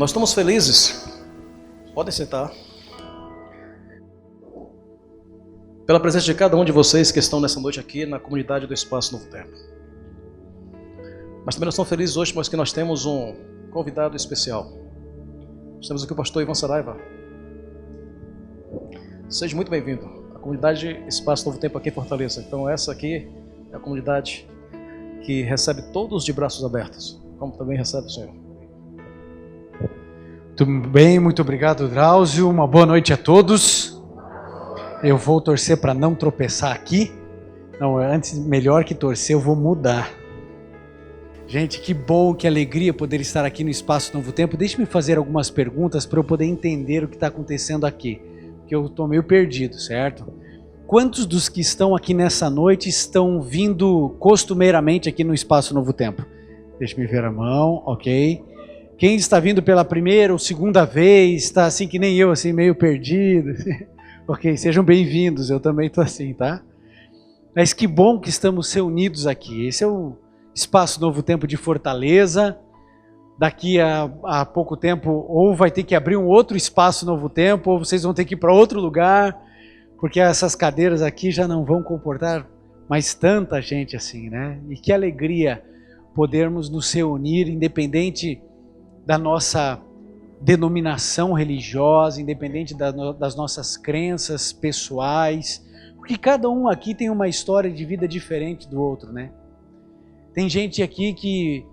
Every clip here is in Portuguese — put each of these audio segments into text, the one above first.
Nós estamos felizes, podem sentar, pela presença de cada um de vocês que estão nessa noite aqui na comunidade do Espaço Novo Tempo. Mas também nós estamos felizes hoje porque nós temos um convidado especial. Nós temos aqui o pastor Ivan Saraiva. Seja muito bem-vindo à comunidade Espaço Novo Tempo aqui em Fortaleza. Então essa aqui é a comunidade que recebe todos de braços abertos, como também recebe o Senhor. Muito bem, muito obrigado, Drauzio. Uma boa noite a todos. Eu vou torcer para não tropeçar aqui. Não, antes, melhor que torcer, eu vou mudar. Gente, que bom, que alegria poder estar aqui no Espaço Novo Tempo. Deixe-me fazer algumas perguntas para eu poder entender o que está acontecendo aqui, porque eu estou meio perdido, certo? Quantos dos que estão aqui nessa noite estão vindo costumeiramente aqui no Espaço Novo Tempo? Deixe-me ver a mão, ok. Quem está vindo pela primeira ou segunda vez, está assim que nem eu, assim meio perdido. Ok, sejam bem-vindos, eu também estou assim, tá? Mas que bom que estamos reunidos aqui. Esse é o Espaço Novo Tempo de Fortaleza. Daqui a pouco tempo, ou vai ter que abrir um outro Espaço Novo Tempo, ou vocês vão ter que ir para outro lugar, porque essas cadeiras aqui já não vão comportar mais tanta gente assim, né? E que alegria podermos nos reunir, independente da nossa denominação religiosa, independente das nossas crenças pessoais, porque cada um aqui tem uma história de vida diferente do outro, né? Tem gente aqui que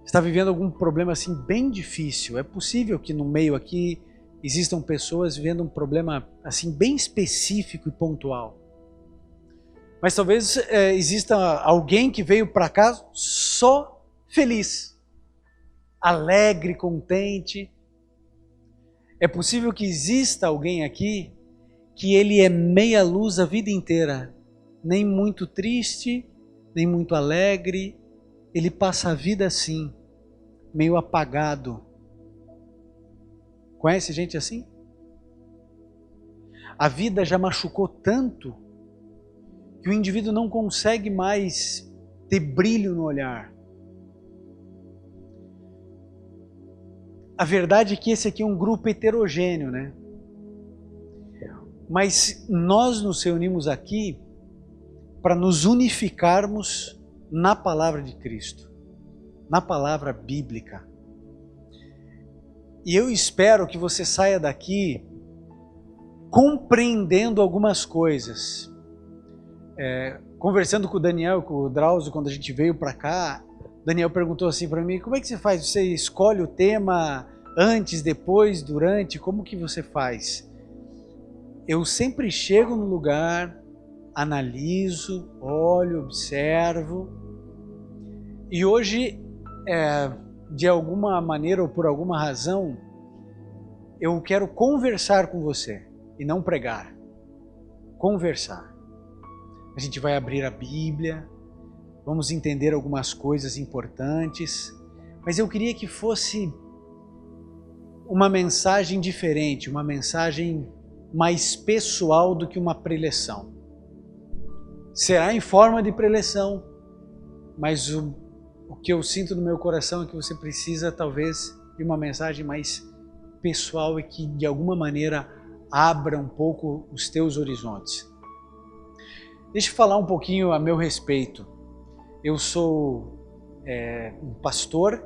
está vivendo algum problema assim bem difícil. É possível que no meio aqui existam pessoas vivendo um problema assim bem específico e pontual. Mas talvez exista alguém que veio para cá só feliz, alegre, contente. É possível que exista alguém aqui que ele é meia luz a vida inteira, nem muito triste, nem muito alegre, ele passa a vida assim, meio apagado. Conhece gente assim? A vida já machucou tanto que o indivíduo não consegue mais ter brilho no olhar. A verdade é que esse aqui é um grupo heterogêneo, né? Mas nós nos reunimos aqui para nos unificarmos na palavra de Cristo, na palavra bíblica. E eu espero que você saia daqui compreendendo algumas coisas. Conversando com o Daniel, com o Drauzio, quando a gente veio para cá, Daniel perguntou assim para mim: como é que você faz? Você escolhe o tema antes, depois, durante? Como que você faz? Eu sempre chego no lugar, analiso, olho, observo. E hoje, de alguma maneira ou por alguma razão, eu quero conversar com você e não pregar. Conversar. A gente vai abrir a Bíblia, vamos entender algumas coisas importantes, mas eu queria que fosse uma mensagem diferente, uma mensagem mais pessoal do que uma preleção. Será em forma de preleção, mas o que eu sinto no meu coração é que você precisa talvez de uma mensagem mais pessoal e que de alguma maneira abra um pouco os teus horizontes. Deixa eu falar um pouquinho a meu respeito. Eu sou um pastor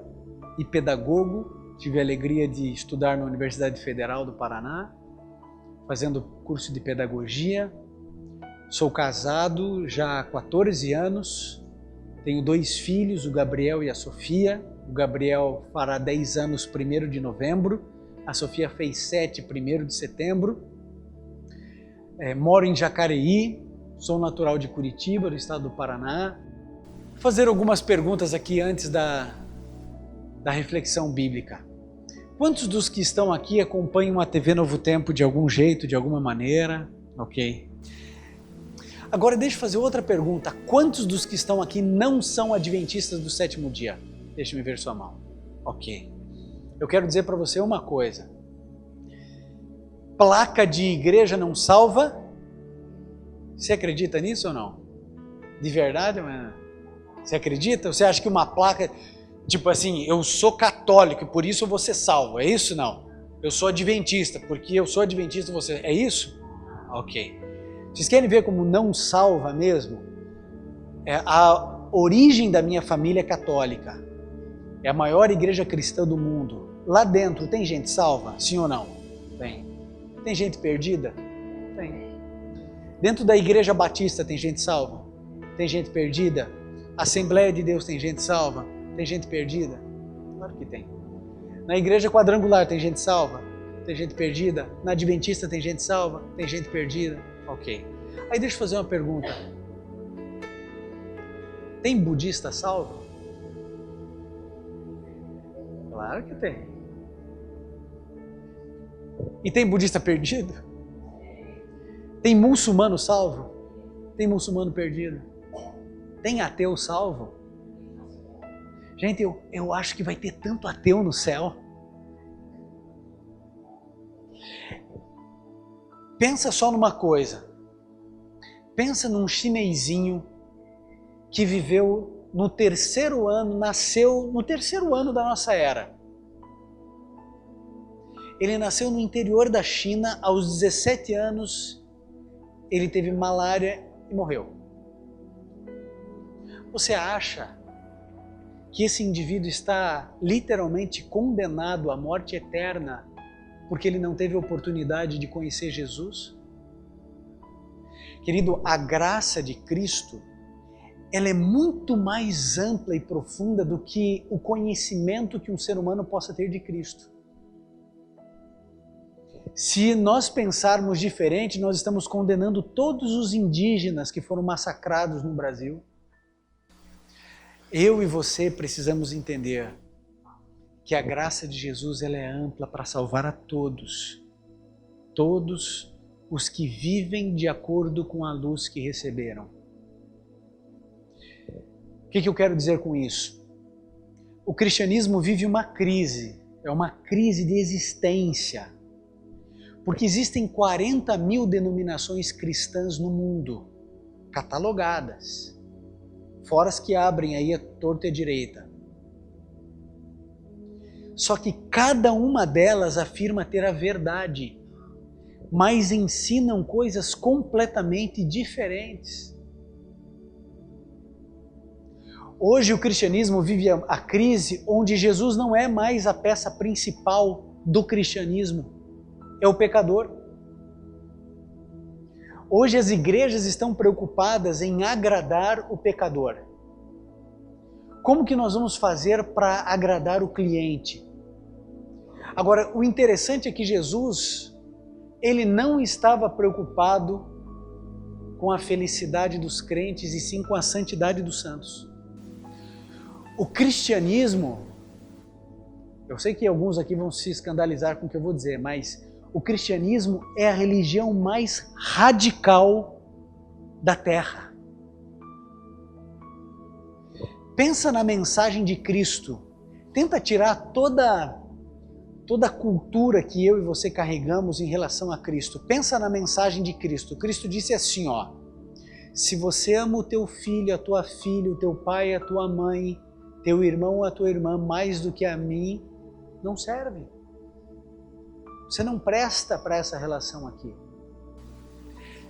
e pedagogo, tive a alegria de estudar na Universidade Federal do Paraná, fazendo curso de pedagogia. Sou casado já há 14 anos, tenho 2 filhos, o Gabriel e a Sofia. O Gabriel fará 10 anos 1º de novembro, a Sofia fez 7, 1º de setembro. Moro em Jacareí, sou natural de Curitiba, do estado do Paraná. Vou fazer algumas perguntas aqui antes da reflexão bíblica. Quantos dos que estão aqui acompanham a TV Novo Tempo de algum jeito, de alguma maneira? Ok. Agora deixa eu fazer outra pergunta. Quantos dos que estão aqui não são adventistas do 7º dia? Deixa eu ver sua mão. Ok. Eu quero dizer para você uma coisa. Placa de igreja não salva? Você acredita nisso ou não? De verdade, mano? Você acredita? Você acha que uma placa Tipo assim, eu sou católico e por isso eu vou ser salvo. É isso? Não. Eu sou adventista, porque eu sou adventista, você... É isso? Ok. Vocês querem ver como não salva mesmo? A origem da minha família é católica. É a maior igreja cristã do mundo. Lá dentro tem gente salva? Sim ou não? Tem. Tem gente perdida? Tem. Dentro da igreja batista tem gente salva? Tem gente perdida? Assembleia de Deus tem gente salva? Tem gente perdida? Claro que tem. Na igreja quadrangular tem gente salva? Tem gente perdida? Na adventista tem gente salva? Tem gente perdida? Ok. Aí deixa eu fazer uma pergunta. Tem budista salvo? Claro que tem. E tem budista perdido? Tem muçulmano salvo? Tem muçulmano perdido? Tem ateu salvo? Gente, eu acho que vai ter tanto ateu no céu. Pensa só numa coisa. Pensa num chinesinho que viveu no terceiro ano, nasceu no terceiro ano da nossa era. Ele nasceu no interior da China, aos 17 anos, ele teve malária e morreu. Você acha que esse indivíduo está literalmente condenado à morte eterna porque ele não teve oportunidade de conhecer Jesus? Querido, a graça de Cristo, ela é muito mais ampla e profunda do que o conhecimento que um ser humano possa ter de Cristo. Se nós pensarmos diferente, nós estamos condenando todos os indígenas que foram massacrados no Brasil. Eu e você precisamos entender que a graça de Jesus ela é ampla para salvar a todos. Todos os que vivem de acordo com a luz que receberam. O que eu quero dizer com isso? O cristianismo vive uma crise, é uma crise de existência. Porque existem 40 mil denominações cristãs no mundo, catalogadas, fora as que abrem aí a torta e a direita. Só que cada uma delas afirma ter a verdade, mas ensinam coisas completamente diferentes. Hoje o cristianismo vive a crise onde Jesus não é mais a peça principal do cristianismo. É o pecador. Hoje as igrejas estão preocupadas em agradar o pecador. Como que nós vamos fazer para agradar o cliente? Agora, o interessante é que Jesus, ele não estava preocupado com a felicidade dos crentes e sim com a santidade dos santos. O cristianismo, eu sei que alguns aqui vão se escandalizar com o que eu vou dizer, mas o cristianismo é a religião mais radical da Terra. Pensa na mensagem de Cristo. Tenta tirar toda a cultura que eu e você carregamos em relação a Cristo. Pensa na mensagem de Cristo. Cristo disse assim, ó: se você ama o teu filho, a tua filha, o teu pai, a tua mãe, teu irmão ou a tua irmã mais do que a mim, não serve. Você não presta para essa relação aqui.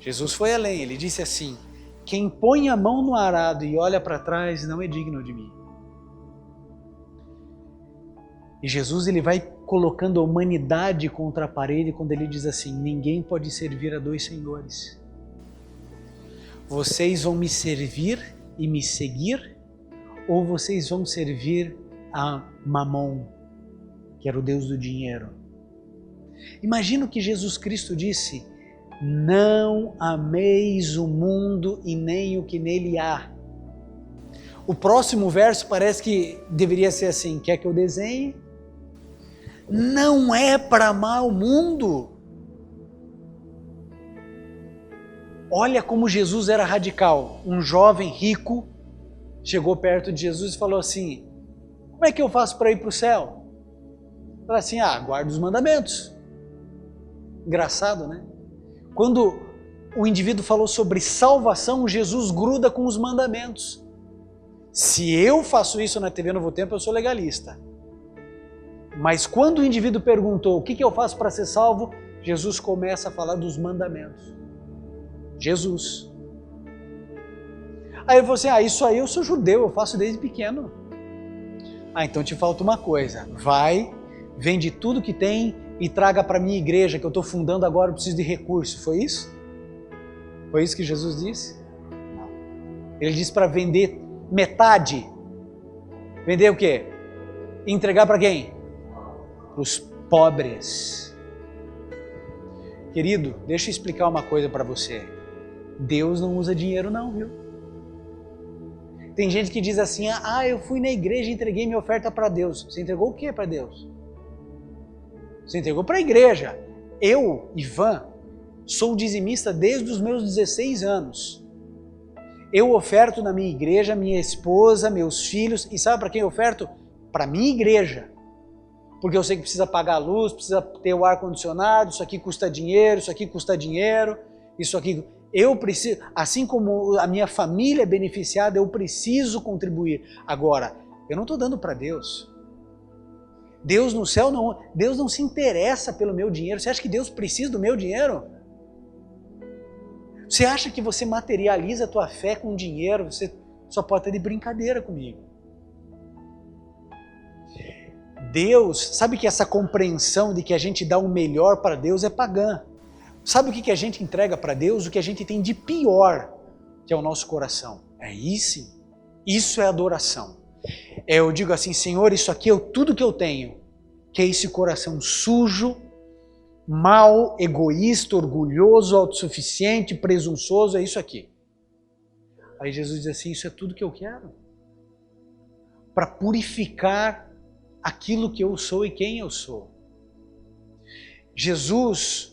Jesus foi além, ele disse assim: quem põe a mão no arado e olha para trás não é digno de mim. E Jesus ele vai colocando a humanidade contra a parede quando ele diz assim: ninguém pode servir a dois senhores. Vocês vão me servir e me seguir, ou vocês vão servir a Mamon, que era o Deus do dinheiro. Imagina o que Jesus Cristo disse: não ameis o mundo e nem o que nele há. O próximo verso parece que deveria ser assim: quer que eu desenhe? Não é para amar o mundo. Olha como Jesus era radical. Um jovem rico chegou perto de Jesus e falou assim: como é que eu faço para ir para o céu? Falou assim: guarda os mandamentos. Engraçado, né? Quando o indivíduo falou sobre salvação, Jesus gruda com os mandamentos. Se eu faço isso na TV Novo Tempo, eu sou legalista. Mas quando o indivíduo perguntou o que eu faço para ser salvo, Jesus começa a falar dos mandamentos. Jesus. Aí ele falou assim, isso aí eu sou judeu, eu faço desde pequeno. Então te falta uma coisa, vai, vende tudo que tem e traga para minha igreja que eu estou fundando agora, eu preciso de recurso. Foi isso? Foi isso que Jesus disse? Não. Ele disse para vender metade. Vender o quê? E entregar para quem? Para os pobres. Querido, deixa eu explicar uma coisa para você. Deus não usa dinheiro não, viu? Tem gente que diz assim, eu fui na igreja e entreguei minha oferta para Deus. Você entregou o que para Deus? Você entregou para a igreja. Eu, Ivan, sou dizimista desde os meus 16 anos. Eu oferto na minha igreja, minha esposa, meus filhos. E sabe para quem eu oferto? Para minha igreja. Porque eu sei que precisa pagar a luz, precisa ter o ar-condicionado, isso aqui custa dinheiro, isso aqui... Eu preciso, assim como a minha família é beneficiada, eu preciso contribuir. Agora, eu não estou dando para Deus. Deus no céu não, Deus não se interessa pelo meu dinheiro. Você acha que Deus precisa do meu dinheiro? Você acha que você materializa a tua fé com dinheiro? Você só pode estar de brincadeira comigo. Deus, sabe que essa compreensão de que a gente dá o melhor para Deus é pagã. Sabe o que a gente entrega para Deus? O que a gente tem de pior, que é o nosso coração. É isso. Isso é adoração. Eu digo assim, Senhor, isso aqui é tudo que eu tenho. Que é esse coração sujo, mau, egoísta, orgulhoso, autossuficiente, presunçoso, é isso aqui. Aí Jesus diz assim, isso é tudo que eu quero. Para purificar aquilo que eu sou e quem eu sou. Jesus...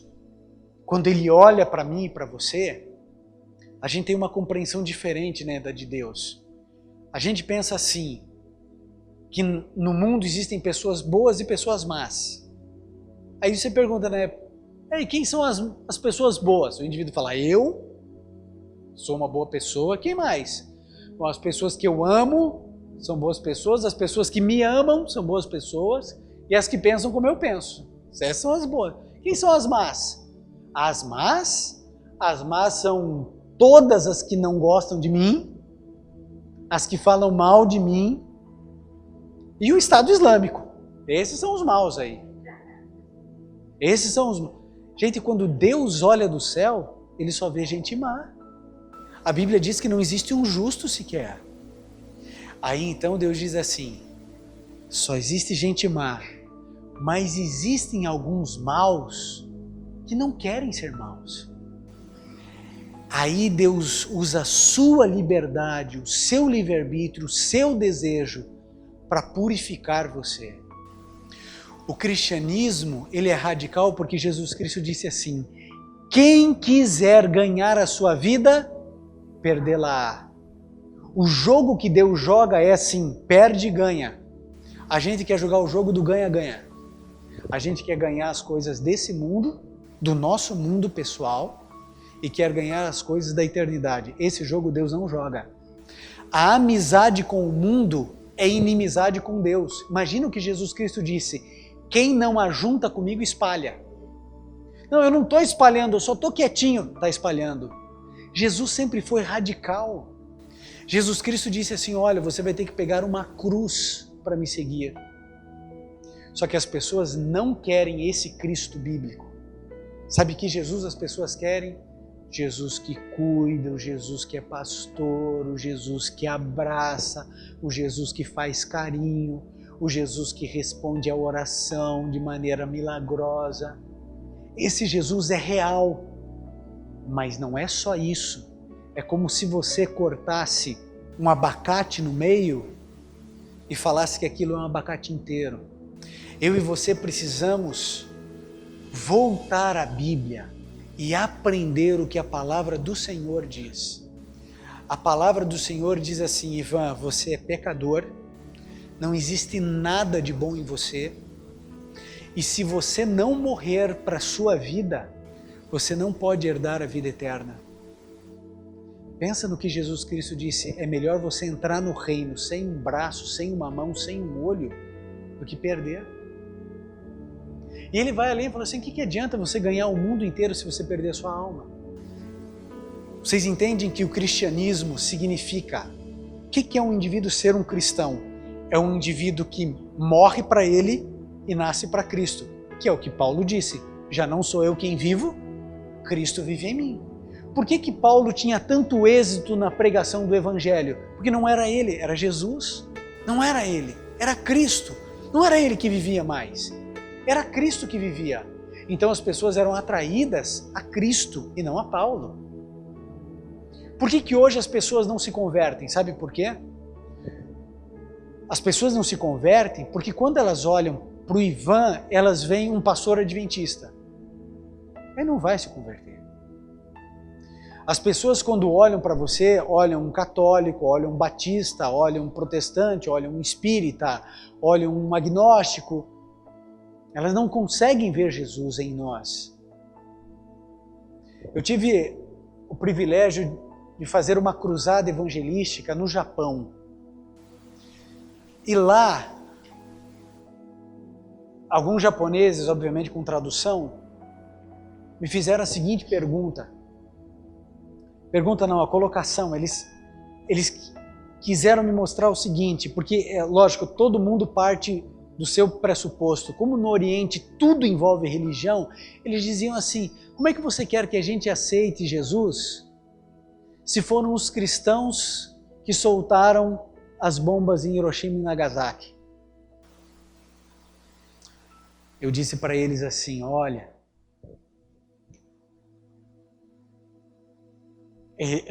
Quando Ele olha para mim e para você, a gente tem uma compreensão diferente, né, da de Deus. A gente pensa assim, que no mundo existem pessoas boas e pessoas más. Aí você pergunta, né, quem são as pessoas boas? O indivíduo fala, eu sou uma boa pessoa, quem mais? Bom, as pessoas que eu amo são boas pessoas, as pessoas que me amam são boas pessoas, e as que pensam como eu penso. Essas são as boas. Quem são as más? As más são todas as que não gostam de mim, as que falam mal de mim, e o Estado Islâmico. Esses são os maus aí. Esses são os... Gente, quando Deus olha do céu, Ele só vê gente má. A Bíblia diz que não existe um justo sequer. Aí então Deus diz assim, só existe gente má, mas existem alguns maus que não querem ser maus. Aí Deus usa a sua liberdade, o seu livre-arbítrio, o seu desejo para purificar você. O cristianismo, ele é radical porque Jesus Cristo disse assim, quem quiser ganhar a sua vida, perdê-la-á. O jogo que Deus joga é assim, perde e ganha. A gente quer jogar o jogo do ganha-ganha. A gente quer ganhar as coisas desse mundo, do nosso mundo pessoal, e quer ganhar as coisas da eternidade. Esse jogo Deus não joga. A amizade com o mundo é inimizade com Deus. Imagina o que Jesus Cristo disse, quem não ajunta comigo espalha. Não, eu não estou espalhando, eu só estou quietinho, está espalhando. Jesus sempre foi radical. Jesus Cristo disse assim, olha, você vai ter que pegar uma cruz para me seguir. Só que as pessoas não querem esse Cristo bíblico. Sabe que Jesus as pessoas querem? Jesus que cuida, o Jesus que é pastor, o Jesus que abraça, o Jesus que faz carinho, o Jesus que responde à oração de maneira milagrosa. Esse Jesus é real, mas não é só isso. É como se você cortasse um abacate no meio e falasse que aquilo é um abacate inteiro. Eu e você precisamos voltar à Bíblia e aprender o que a palavra do Senhor diz. A palavra do Senhor diz assim, Ivan, você é pecador, não existe nada de bom em você, e se você não morrer para a sua vida, você não pode herdar a vida eterna. Pensa no que Jesus Cristo disse, é melhor você entrar no reino sem um braço, sem uma mão, sem um olho, do que perder. E ele vai além e fala assim, o que adianta você ganhar o mundo inteiro se você perder a sua alma? Vocês entendem que o cristianismo significa, o que é um indivíduo ser um cristão? É um indivíduo que morre para ele e nasce para Cristo, que é o que Paulo disse, já não sou eu quem vivo, Cristo vive em mim. Por que Paulo tinha tanto êxito na pregação do Evangelho? Porque não era ele, era Jesus. Não era ele, era Cristo. Não era ele que vivia mais, era Cristo que vivia. Então as pessoas eram atraídas a Cristo e não a Paulo. Por que hoje as pessoas não se convertem? Sabe por quê? As pessoas não se convertem porque quando elas olham para o Ivan, elas veem um pastor adventista. Ele não vai se converter. As pessoas quando olham para você, olham um católico, olham um batista, olham um protestante, olham um espírita, olham um agnóstico. Elas não conseguem ver Jesus em nós. Eu tive o privilégio de fazer uma cruzada evangelística no Japão. E lá, alguns japoneses, obviamente com tradução, me fizeram a seguinte pergunta. Pergunta não, a colocação. Eles quiseram me mostrar o seguinte, porque, lógico, todo mundo parte do seu pressuposto. Como no Oriente tudo envolve religião, eles diziam assim, como é que você quer que a gente aceite Jesus se foram os cristãos que soltaram as bombas em Hiroshima e Nagasaki? Eu disse para eles assim, olha,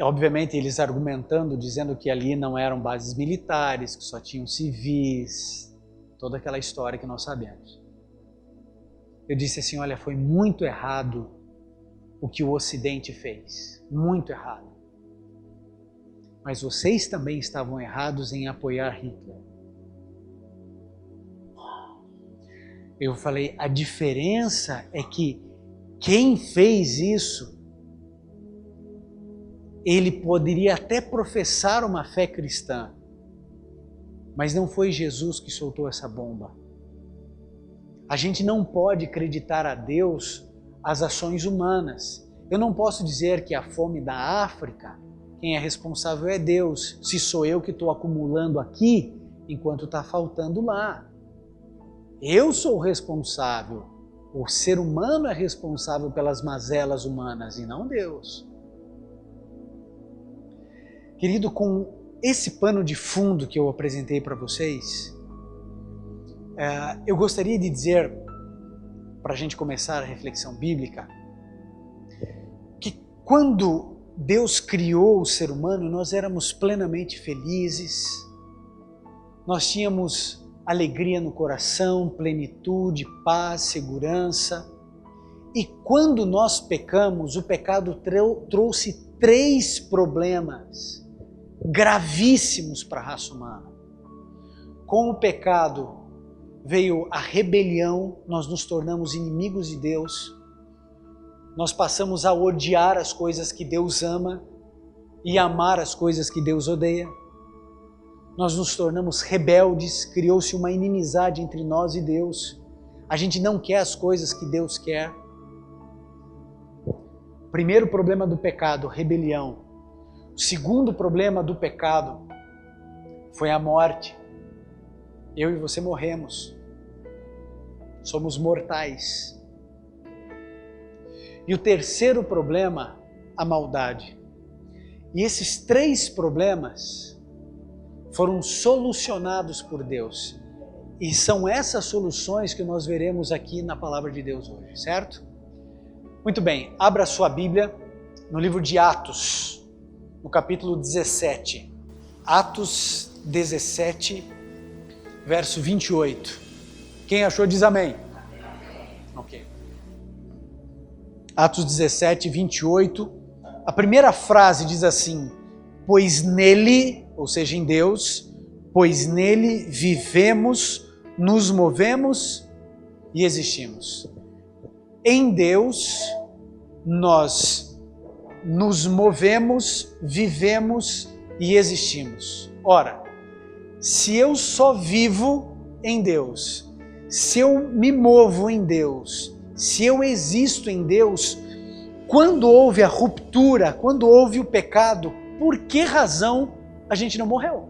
obviamente eles argumentando, dizendo que ali não eram bases militares, que só tinham civis, toda aquela história que nós sabemos. Eu disse assim, olha, foi muito errado o que o Ocidente fez, muito errado. Mas vocês também estavam errados em apoiar Hitler. Eu falei, a diferença é que quem fez isso, ele poderia até professar uma fé cristã, mas não foi Jesus que soltou essa bomba. A gente não pode acreditar a Deus as ações humanas. Eu não posso dizer que a fome da África, quem é responsável é Deus, se sou eu que estou acumulando aqui, enquanto está faltando lá. Eu sou o responsável. O ser humano é responsável pelas mazelas humanas e não Deus. Querido, com esse pano de fundo que eu apresentei para vocês, eu gostaria de dizer, para a gente começar a reflexão bíblica, que quando Deus criou o ser humano, nós éramos plenamente felizes, nós tínhamos alegria no coração, plenitude, paz, segurança. E quando nós pecamos, o pecado trouxe 3 problemas gravíssimos para a raça humana. Com o pecado veio a rebelião, nós nos tornamos inimigos de Deus, nós passamos a odiar as coisas que Deus ama e amar as coisas que Deus odeia. Nós nos tornamos rebeldes, criou-se uma inimizade entre nós e Deus. A gente não quer as coisas que Deus quer. Primeiro problema do pecado, rebelião. O segundo problema do pecado foi a morte. Eu e você morremos. Somos mortais. E o terceiro problema, a maldade. E esses 3 problemas foram solucionados por Deus. E são essas soluções que nós veremos aqui na palavra de Deus hoje, certo? Muito bem, abra sua Bíblia no livro de Atos, no capítulo 17. Atos 17, verso 28. Quem achou diz amém. Ok. Atos 17, 28. A primeira frase diz assim, pois nele, ou seja, em Deus, pois nele vivemos, nos movemos e existimos. Em Deus nós nos movemos, vivemos e existimos. Ora, se eu só vivo em Deus, se eu me movo em Deus, se eu existo em Deus, quando houve a ruptura, quando houve o pecado, por que razão a gente não morreu?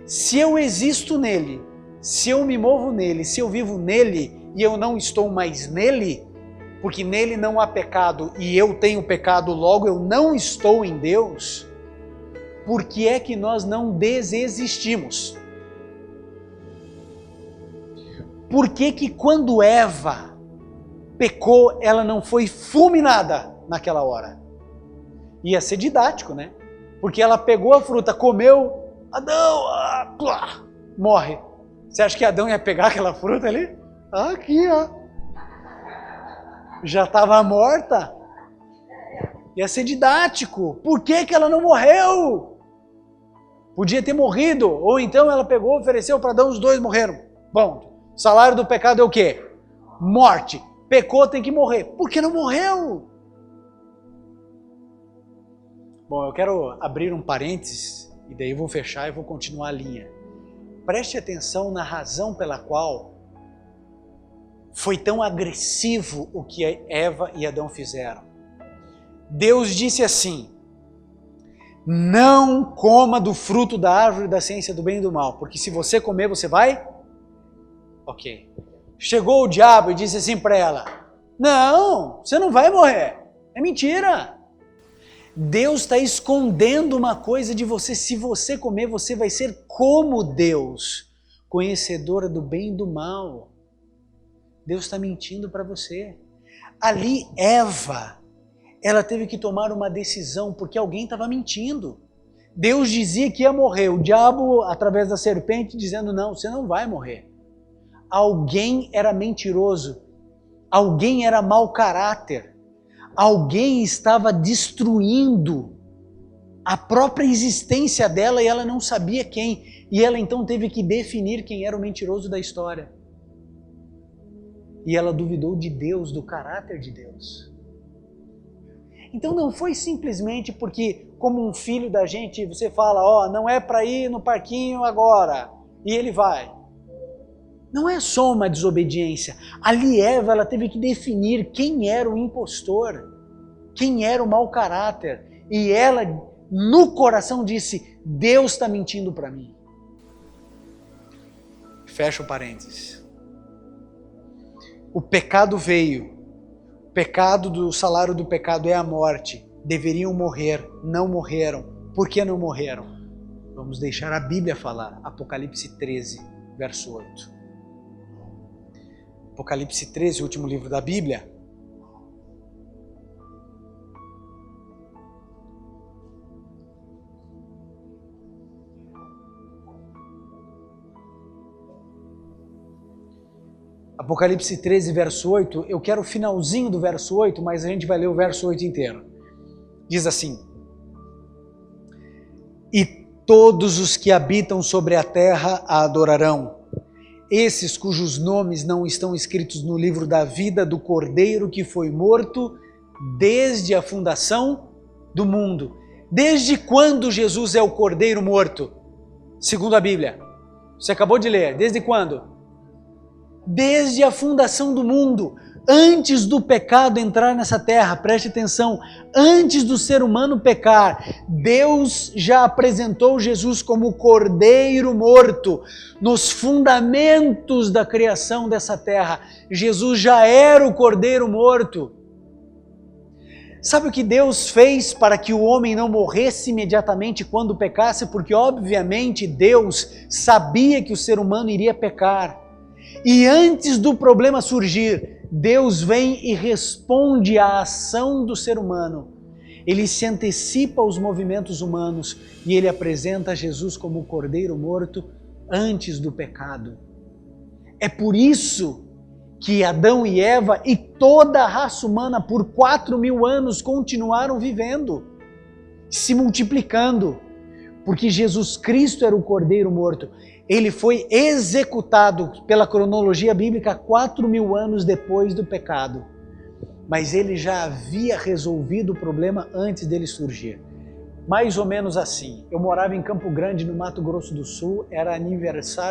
Se eu existo nele, se eu me movo nele, se eu vivo nele e eu não estou mais nele, porque nele não há pecado e eu tenho pecado, logo eu não estou em Deus, por que é que nós não desexistimos? Por que que quando Eva pecou, ela não foi fulminada naquela hora? Ia ser didático, né? Porque ela pegou a fruta, comeu, Adão, morre. Você acha que Adão ia pegar aquela fruta ali? Aqui, ó. Já estava morta. Ia ser didático. Por que que ela não morreu? Podia ter morrido. Ou então ela pegou, ofereceu para Adão, os dois morreram. Bom, o salário do pecado é o quê? Morte. Pecou, tem que morrer. Por que não morreu? Bom, eu quero abrir um parênteses e daí eu vou fechar e vou continuar a linha. Preste atenção na razão pela qual foi tão agressivo o que Eva e Adão fizeram. Deus disse assim: não coma do fruto da árvore da ciência do bem e do mal, porque se você comer, você vai? Ok. Chegou o diabo e disse assim para ela: não, você não vai morrer. É mentira. Deus está escondendo uma coisa de você. Se você comer, você vai ser como Deus, conhecedora do bem e do mal. Deus está mentindo para você. Ali, Eva, ela teve que tomar uma decisão, porque alguém estava mentindo. Deus dizia que ia morrer. O diabo, através da serpente, dizendo: não, você não vai morrer. Alguém era mentiroso. Alguém era mau caráter. Alguém estava destruindo a própria existência dela e ela não sabia quem. E ela então teve que definir quem era o mentiroso da história. E ela duvidou de Deus, do caráter de Deus. Então não foi simplesmente porque, como um filho da gente, você fala: ó, não é para ir no parquinho agora, e ele vai. Não é só uma desobediência. Ali Eva, ela teve que definir quem era o impostor, quem era o mau caráter. E ela, no coração, disse: Deus está mentindo para mim. Fecha o parênteses. O pecado veio. O pecado, do salário do pecado é a morte. Deveriam morrer, não morreram. Por que não morreram? Vamos deixar a Bíblia falar. Apocalipse 13, verso 8. Apocalipse 13, o último livro da Bíblia. Apocalipse 13, verso 8, eu quero o finalzinho do verso 8, mas a gente vai ler o verso 8 inteiro. Diz assim: e todos os que habitam sobre a terra a adorarão, esses cujos nomes não estão escritos no livro da vida do Cordeiro que foi morto desde a fundação do mundo. Desde quando Jesus é o Cordeiro morto? Segundo a Bíblia. Você acabou de ler. Desde quando? Desde a fundação do mundo. Antes do pecado entrar nessa terra, preste atenção, antes do ser humano pecar, Deus já apresentou Jesus como o Cordeiro morto. Nos fundamentos da criação dessa terra, Jesus já era o Cordeiro morto. Sabe o que Deus fez para que o homem não morresse imediatamente quando pecasse? Porque obviamente Deus sabia que o ser humano iria pecar. E antes do problema surgir, Deus vem e responde à ação do ser humano. Ele se antecipa aos movimentos humanos e ele apresenta Jesus como o Cordeiro morto antes do pecado. É por isso que Adão e Eva e toda a raça humana por 4.000 anos continuaram vivendo, se multiplicando, porque Jesus Cristo era o Cordeiro morto. Ele foi executado pela cronologia bíblica 4.000 anos depois do pecado. mas ele já havia resolvido o problema antes dele surgir. Mais ou menos assim, eu morava em Campo Grande, no Mato Grosso do Sul, era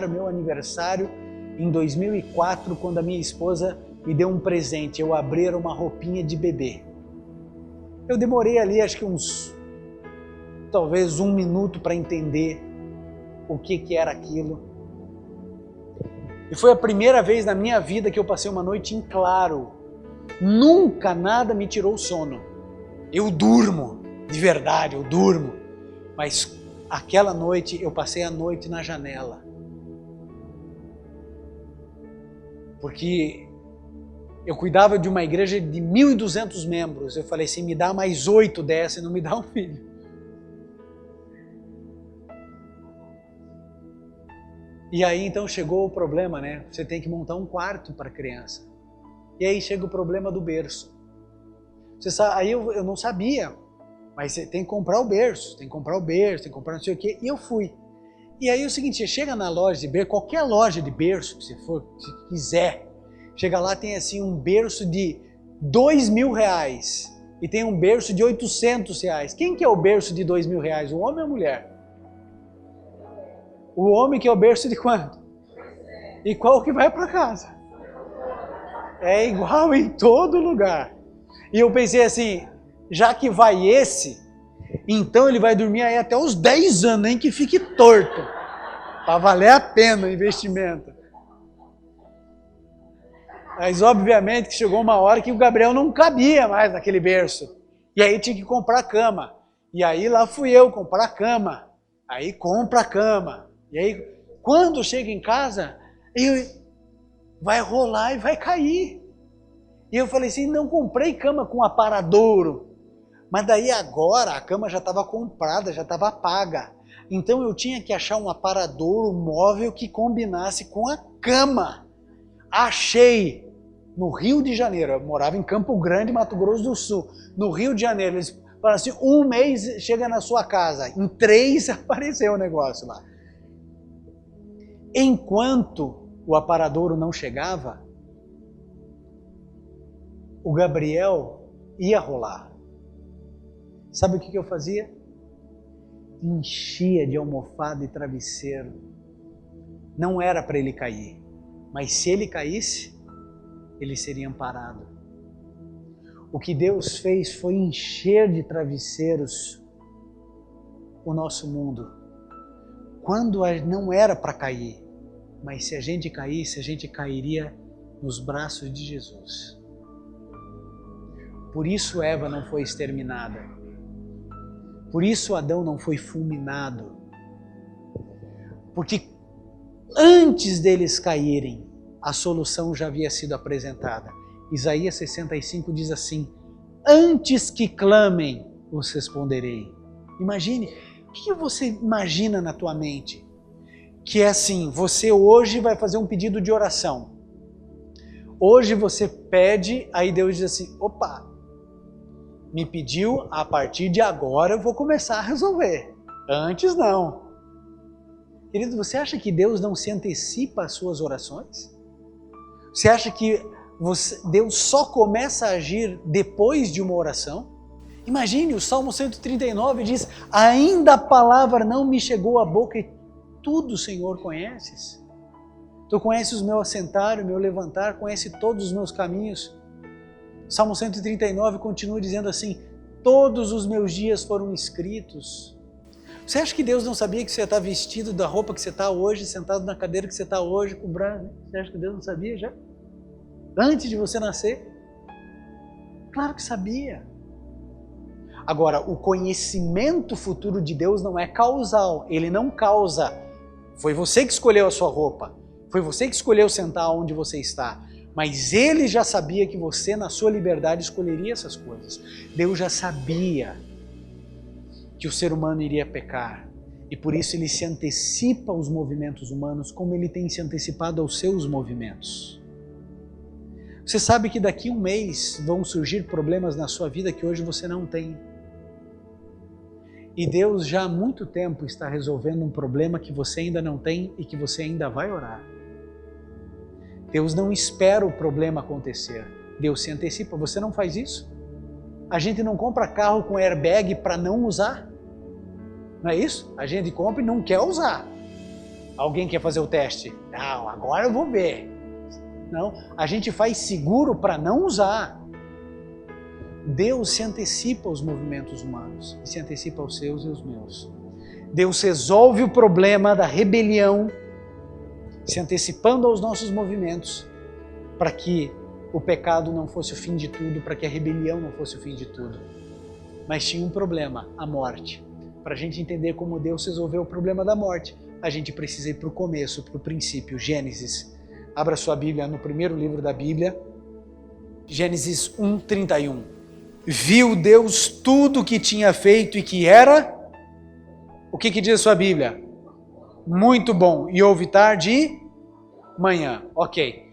meu aniversário, em 2004, quando a minha esposa me deu um presente, eu abri uma roupinha de bebê. Eu demorei ali, acho que talvez 1 minuto para entender o que era aquilo. E foi a primeira vez na minha vida que eu passei uma noite em claro. Nunca nada me tirou o sono. Eu durmo, de verdade, eu durmo. Mas aquela noite, eu passei a noite na janela. Porque eu cuidava de uma igreja de 1.200 membros. Eu falei assim, me dá mais 8 dessa e não me dá um filho. E aí então chegou o problema, né? Você tem que montar um quarto para a criança. E aí chega o problema do berço. Você sabe, aí eu não sabia, mas você tem que comprar o berço, tem que comprar não sei o quê. E eu fui. E aí é o seguinte, você chega na loja de berço, qualquer loja de berço que você for, se quiser, chega lá, tem assim um berço de R$2.000 e tem um berço de R$800. Quem que é o berço de R$2.000, o homem ou a mulher? O homem que é o berço de quanto? E qual que vai para casa? É igual em todo lugar. E eu pensei assim, já que vai esse, então ele vai dormir aí até os 10 anos, nem que fique torto. Para valer a pena o investimento. Mas obviamente que chegou uma hora que o Gabriel não cabia mais naquele berço. E aí tinha que comprar cama. E aí lá fui eu comprar cama. Aí compra a cama. E aí, quando chega em casa, vai rolar e vai cair. E eu falei assim, não comprei cama com aparadouro. Mas daí agora a cama já estava comprada, já estava paga. Então eu tinha que achar um aparadouro móvel que combinasse com a cama. Achei no Rio de Janeiro, eu morava em Campo Grande, Mato Grosso do Sul. No Rio de Janeiro, eles falaram assim, 1 mês chega na sua casa. Em 3 apareceu o negócio lá. Enquanto o aparadouro não chegava, o Gabriel ia rolar. Sabe o que eu fazia? Enchia de almofada e travesseiro. Não era para ele cair, mas se ele caísse, ele seria amparado. O que Deus fez foi encher de travesseiros o nosso mundo. Quando não era para cair, mas se a gente caísse, a gente cairia nos braços de Jesus. Por isso Eva não foi exterminada. Por isso Adão não foi fulminado. Porque antes deles caírem, a solução já havia sido apresentada. Isaías 65 diz assim, antes que clamem, os responderei. Imagine, o que você imagina na tua mente? Que é assim, você hoje vai fazer um pedido de oração. Hoje você pede, aí Deus diz assim, opa, me pediu, a partir de agora eu vou começar a resolver. Antes não. Querido, você acha que Deus não se antecipa às suas orações? Você acha que Deus só começa a agir depois de uma oração? Imagine, o Salmo 139 diz, ainda a palavra não me chegou à boca e tudo, Senhor, conheces. Tu conheces o meu assentar, o meu levantar, conheces todos os meus caminhos. Salmo 139 continua dizendo assim, todos os meus dias foram escritos. Você acha que Deus não sabia que você está vestido da roupa que você está hoje, sentado na cadeira que você está hoje, com o braço? Você acha que Deus não sabia já? Antes de você nascer? Claro que sabia. Agora, o conhecimento futuro de Deus não é causal, ele não causa. Foi você que escolheu a sua roupa, foi você que escolheu sentar onde você está, mas ele já sabia que você, na sua liberdade, escolheria essas coisas. Deus já sabia que o ser humano iria pecar, e por isso ele se antecipa aos movimentos humanos, como ele tem se antecipado aos seus movimentos. Você sabe que daqui a 1 mês vão surgir problemas na sua vida que hoje você não tem. E Deus já há muito tempo está resolvendo um problema que você ainda não tem e que você ainda vai orar. Deus não espera o problema acontecer. Deus se antecipa. Você não faz isso? A gente não compra carro com airbag para não usar. Não é isso? A gente compra e não quer usar. Alguém quer fazer o teste? Não, agora eu vou ver. Não, a gente faz seguro para não usar. Deus se antecipa aos movimentos humanos, e se antecipa aos seus e aos meus. Deus resolve o problema da rebelião, se antecipando aos nossos movimentos, para que o pecado não fosse o fim de tudo, para que a rebelião não fosse o fim de tudo. Mas tinha um problema, a morte. Para a gente entender como Deus resolveu o problema da morte, a gente precisa ir para o começo, para o princípio, Gênesis. Abra sua Bíblia no primeiro livro da Bíblia, Gênesis 1:31. Viu Deus tudo o que tinha feito e que era... O que diz a sua Bíblia? Muito bom. E houve tarde e manhã. Ok.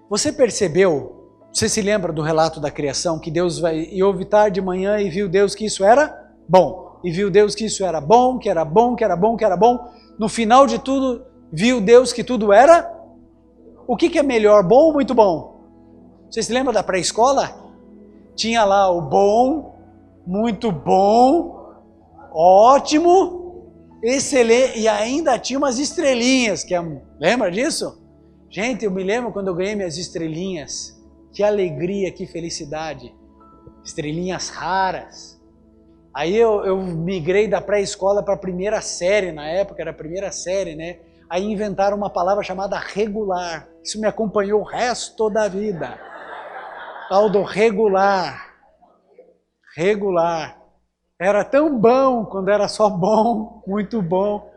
Você percebeu, você se lembra do relato da criação, que Deus vai... E houve tarde e manhã e viu Deus que isso era bom. E viu Deus que isso era bom, que era bom, que era bom, que era bom. No final de tudo, viu Deus que tudo era... O que é melhor, bom ou muito bom? Você se lembra da pré-escola? Tinha lá o bom, muito bom, ótimo, excelente, e ainda tinha umas estrelinhas, lembra disso? Gente, eu me lembro quando eu ganhei minhas estrelinhas, que alegria, que felicidade, estrelinhas raras. Aí eu migrei da pré-escola para a primeira série, na época era a primeira série, né? Aí inventaram uma palavra chamada regular, isso me acompanhou o resto da vida. Tal do regular. Regular. Era tão bom quando era só bom, muito bom.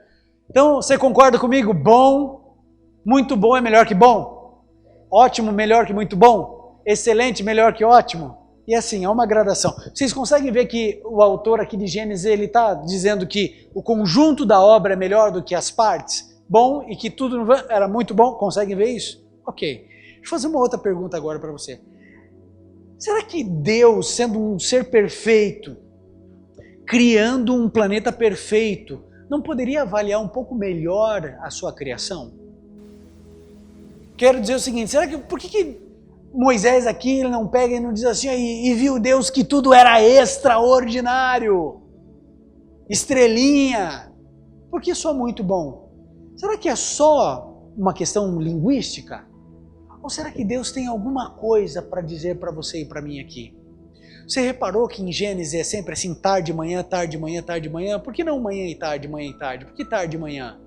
Então, você concorda comigo? Bom, muito bom é melhor que bom? Ótimo, melhor que muito bom? Excelente, melhor que ótimo? E assim, é uma gradação. Vocês conseguem ver que o autor aqui de Gênesis, ele está dizendo que o conjunto da obra é melhor do que as partes? Bom, e que tudo era muito bom? Conseguem ver isso? Ok. Deixa eu fazer uma outra pergunta agora para você. Será que Deus, sendo um ser perfeito, criando um planeta perfeito, não poderia avaliar um pouco melhor a sua criação? Quero dizer o seguinte, por que Moisés aqui ele não pega e não diz assim, e viu Deus que tudo era extraordinário, estrelinha, por que só muito bom? Será que é só uma questão linguística? Ou será que Deus tem alguma coisa para dizer para você e para mim aqui? Você reparou que em Gênesis é sempre assim, tarde, manhã, tarde, manhã, tarde, manhã? Por que não manhã e tarde, manhã e tarde? Por que tarde e manhã?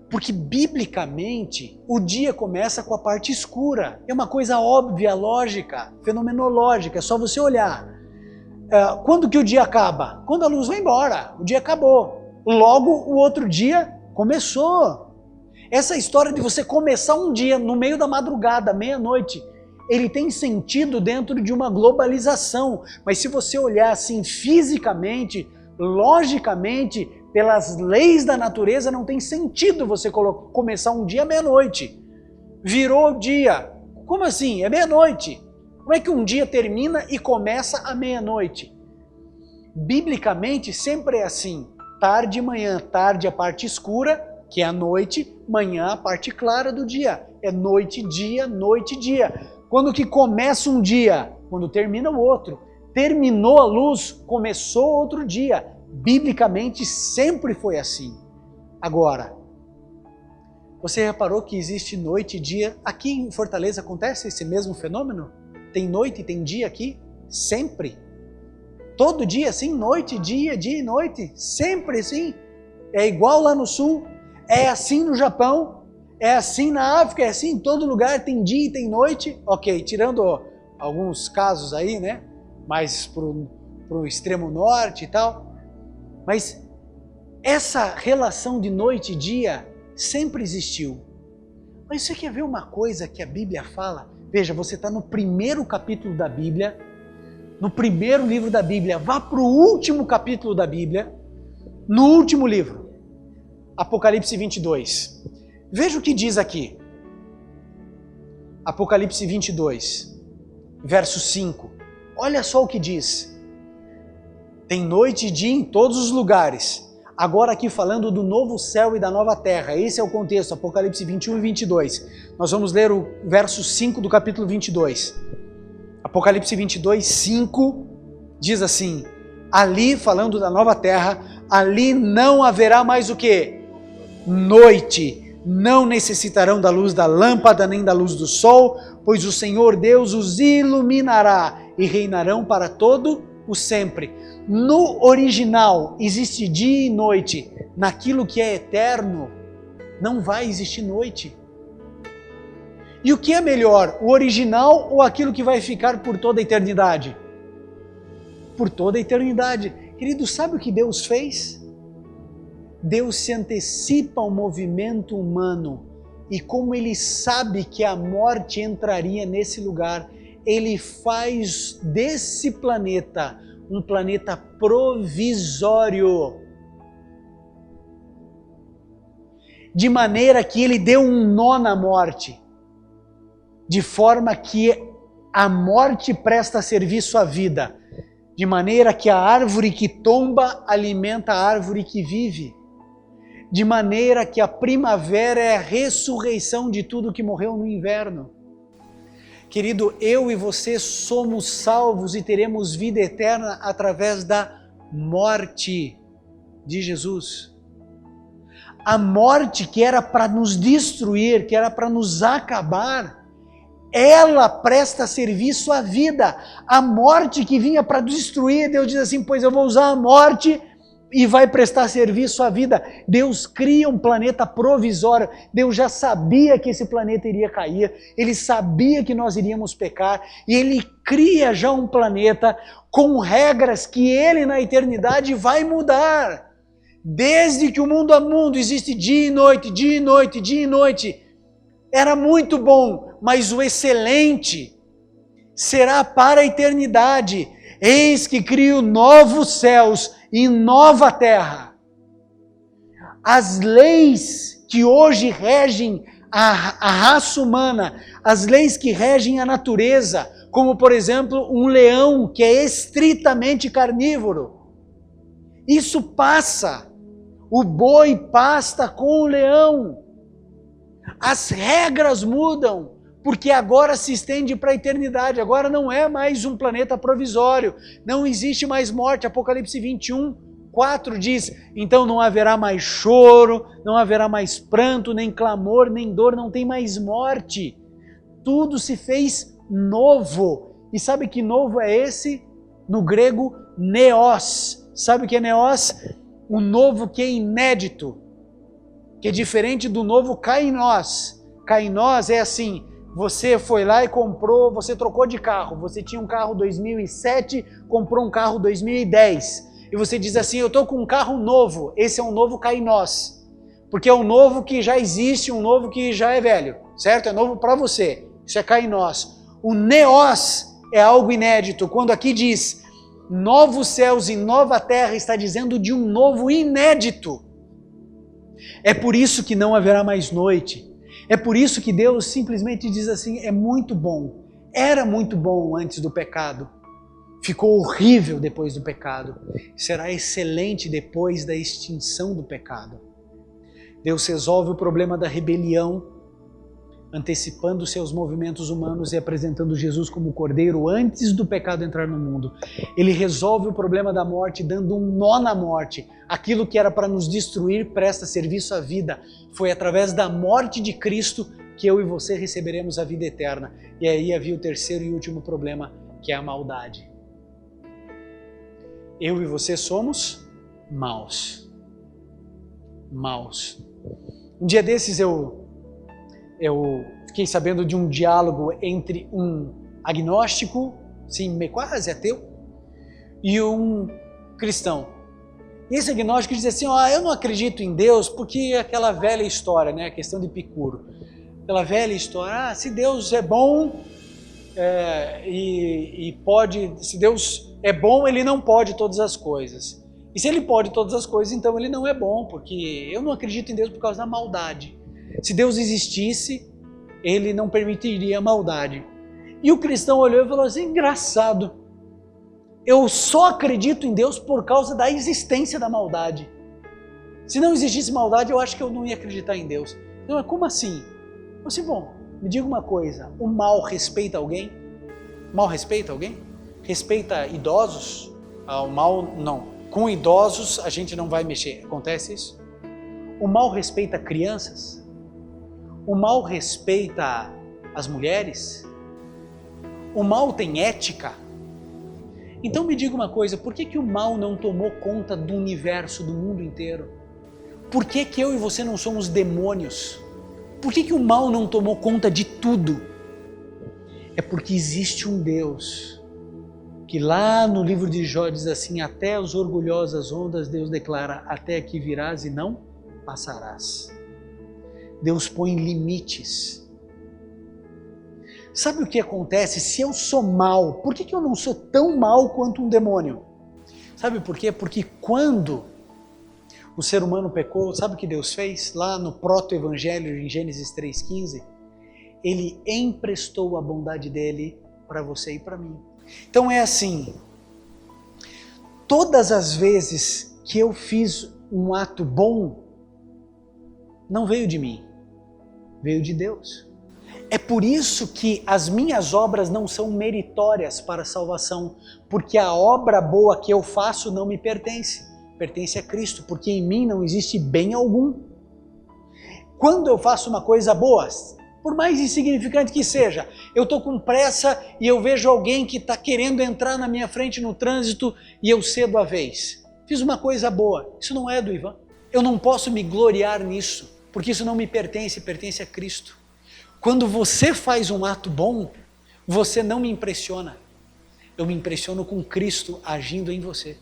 Porque biblicamente o dia começa com a parte escura. É uma coisa óbvia, lógica, fenomenológica, é só você olhar. Quando que o dia acaba? Quando a luz vai embora, o dia acabou. Logo o outro dia começou. Essa história de você começar um dia no meio da madrugada, meia-noite, ele tem sentido dentro de uma globalização. Mas se você olhar assim fisicamente, logicamente, pelas leis da natureza, não tem sentido você começar um dia meia-noite. Virou dia. Como assim? É meia-noite. Como é que um dia termina e começa à meia-noite? Biblicamente sempre é assim. Tarde e manhã. Tarde a parte escura, que é a noite, manhã a parte clara do dia. É noite, dia, noite, dia. Quando que começa um dia? Quando termina o outro. Terminou a luz, começou outro dia. Biblicamente sempre foi assim. Agora, você reparou que existe noite e dia? Aqui em Fortaleza acontece esse mesmo fenômeno? Tem noite e tem dia aqui? Sempre. Todo dia assim, noite, dia e noite. Sempre assim. É igual lá no sul. É assim no Japão, é assim na África, é assim em todo lugar, tem dia e tem noite. Ok, tirando alguns casos aí, né? Mais pro extremo norte e tal. Mas essa relação de noite e dia sempre existiu. Mas você quer ver uma coisa que a Bíblia fala? Veja, você está no primeiro capítulo da Bíblia, no primeiro livro da Bíblia, vá para o último capítulo da Bíblia, no último livro. Apocalipse 22. Veja o que diz aqui. Apocalipse 22, verso 5. Olha só o que diz. Tem noite e dia em todos os lugares. Agora aqui falando do novo céu e da nova terra. Esse é o contexto, Apocalipse 21 e 22. Nós vamos ler o verso 5 do capítulo 22. Apocalipse 22, 5 diz assim: ali, falando da nova terra, ali não haverá mais o quê? Noite. Não necessitarão da luz da lâmpada nem da luz do sol, pois o Senhor Deus os iluminará e reinarão para todo o sempre. No original existe dia e noite. Naquilo que é eterno não vai existir noite. E o que é melhor, o original ou aquilo que vai ficar por toda a eternidade? Por toda a eternidade. Querido, sabe o que Deus fez? Deus se antecipa ao movimento humano e como Ele sabe que a morte entraria nesse lugar, Ele faz desse planeta um planeta provisório. De maneira que Ele deu um nó na morte, de forma que a morte presta serviço à vida, de maneira que a árvore que tomba alimenta a árvore que vive, de maneira que a primavera é a ressurreição de tudo que morreu no inverno. Querido, eu e você somos salvos e teremos vida eterna através da morte de Jesus. A morte que era para nos destruir, que era para nos acabar, ela presta serviço à vida. A morte que vinha para destruir, Deus diz assim, pois eu vou usar a morte e vai prestar serviço à vida. Deus cria um planeta provisório. Deus já sabia que esse planeta iria cair, Ele sabia que nós iríamos pecar, e Ele cria já um planeta com regras que Ele na eternidade vai mudar. Desde que o mundo é mundo, existe dia e noite, dia e noite, dia e noite. Era muito bom, mas o excelente será para a eternidade. Eis que crio novos céus e nova terra. As leis que hoje regem a raça humana, as leis que regem a natureza, como por exemplo um leão que é estritamente carnívoro, isso passa. O boi pasta com o leão. As regras mudam, porque agora se estende para a eternidade. Agora não é mais um planeta provisório. Não existe mais morte. Apocalipse 21, 4 diz, então não haverá mais choro, não haverá mais pranto, nem clamor, nem dor, não tem mais morte. Tudo se fez novo. E sabe que novo é esse? No grego, neos. Sabe o que é neos? O novo que é inédito, que é diferente do novo kainós. Kainós é assim, você foi lá e comprou, você trocou de carro, você tinha um carro 2007, comprou um carro 2010, e você diz assim, eu estou com um carro novo, esse é um novo kainós, porque é um novo que já existe, um novo que já é velho, certo? É novo para você, isso é kainós. O neos é algo inédito, quando aqui diz novos céus e nova terra, está dizendo de um novo inédito. É por isso que não haverá mais noite. É por isso que Deus simplesmente diz assim, é muito bom. Era muito bom antes do pecado. Ficou horrível depois do pecado. Será excelente depois da extinção do pecado. Deus resolve o problema da rebelião, antecipando seus movimentos humanos e apresentando Jesus como Cordeiro antes do pecado entrar no mundo. Ele resolve o problema da morte, dando um nó na morte. Aquilo que era para nos destruir presta serviço à vida. Foi através da morte de Cristo que eu e você receberemos a vida eterna. E aí havia o terceiro e último problema, que é a maldade. Eu e você somos maus. Maus. Um dia desses eu fiquei sabendo de um diálogo entre um agnóstico, sim, quase ateu, e um cristão. E esse agnóstico diz assim, eu não acredito em Deus porque é aquela velha história, né, a questão de Epicuro. Aquela velha história, se Deus é bom, se Deus é bom, Ele não pode todas as coisas. E se Ele pode todas as coisas, então Ele não é bom, porque eu não acredito em Deus por causa da maldade. Se Deus existisse, Ele não permitiria a maldade. E o cristão olhou e falou assim, engraçado, eu só acredito em Deus por causa da existência da maldade. Se não existisse maldade, eu acho que eu não ia acreditar em Deus. Então é como assim? Assim, bom, me diga uma coisa, o mal respeita alguém? O mal respeita alguém? Respeita idosos? O mal, não. Com idosos a gente não vai mexer. Acontece isso? O mal respeita crianças? O mal respeita as mulheres? O mal tem ética? Então me diga uma coisa, por que o mal não tomou conta do universo, do mundo inteiro? Por que eu e você não somos demônios? Por que o mal não tomou conta de tudo? É porque existe um Deus que lá no livro de Jó diz assim, até as orgulhosas ondas Deus declara, até aqui virás e não passarás. Deus põe limites. Sabe o que acontece? Se eu sou mal, por que eu não sou tão mal quanto um demônio? Sabe por quê? Porque quando o ser humano pecou, sabe o que Deus fez? Lá no proto-evangelho, em Gênesis 3,15, Ele emprestou a bondade dele para você e para mim. Então é assim, todas as vezes que eu fiz um ato bom, não veio de mim, veio de Deus. É por isso que as minhas obras não são meritórias para a salvação, porque a obra boa que eu faço não me pertence, pertence a Cristo, porque em mim não existe bem algum. Quando eu faço uma coisa boa, por mais insignificante que seja, eu estou com pressa e eu vejo alguém que está querendo entrar na minha frente no trânsito e eu cedo a vez. Fiz uma coisa boa, isso não é do Ivan. Eu não posso me gloriar nisso, porque isso não me pertence, pertence a Cristo. Quando você faz um ato bom, você não me impressiona. Eu me impressiono com Cristo agindo em você.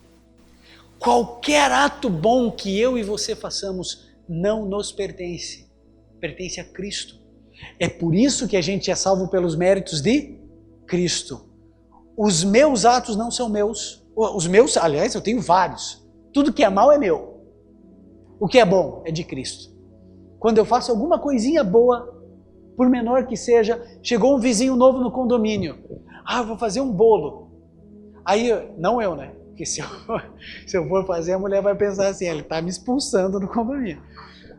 Qualquer ato bom que eu e você façamos não nos pertence, pertence a Cristo. É por isso que a gente é salvo pelos méritos de Cristo. Os meus atos não são meus. Os meus, aliás, eu tenho vários. Tudo que é mal é meu. O que é bom é de Cristo. Quando eu faço alguma coisinha boa, por menor que seja, chegou um vizinho novo no condomínio. Eu vou fazer um bolo. Aí, não eu, né? Porque se eu for fazer, a mulher vai pensar assim, ele está me expulsando do condomínio.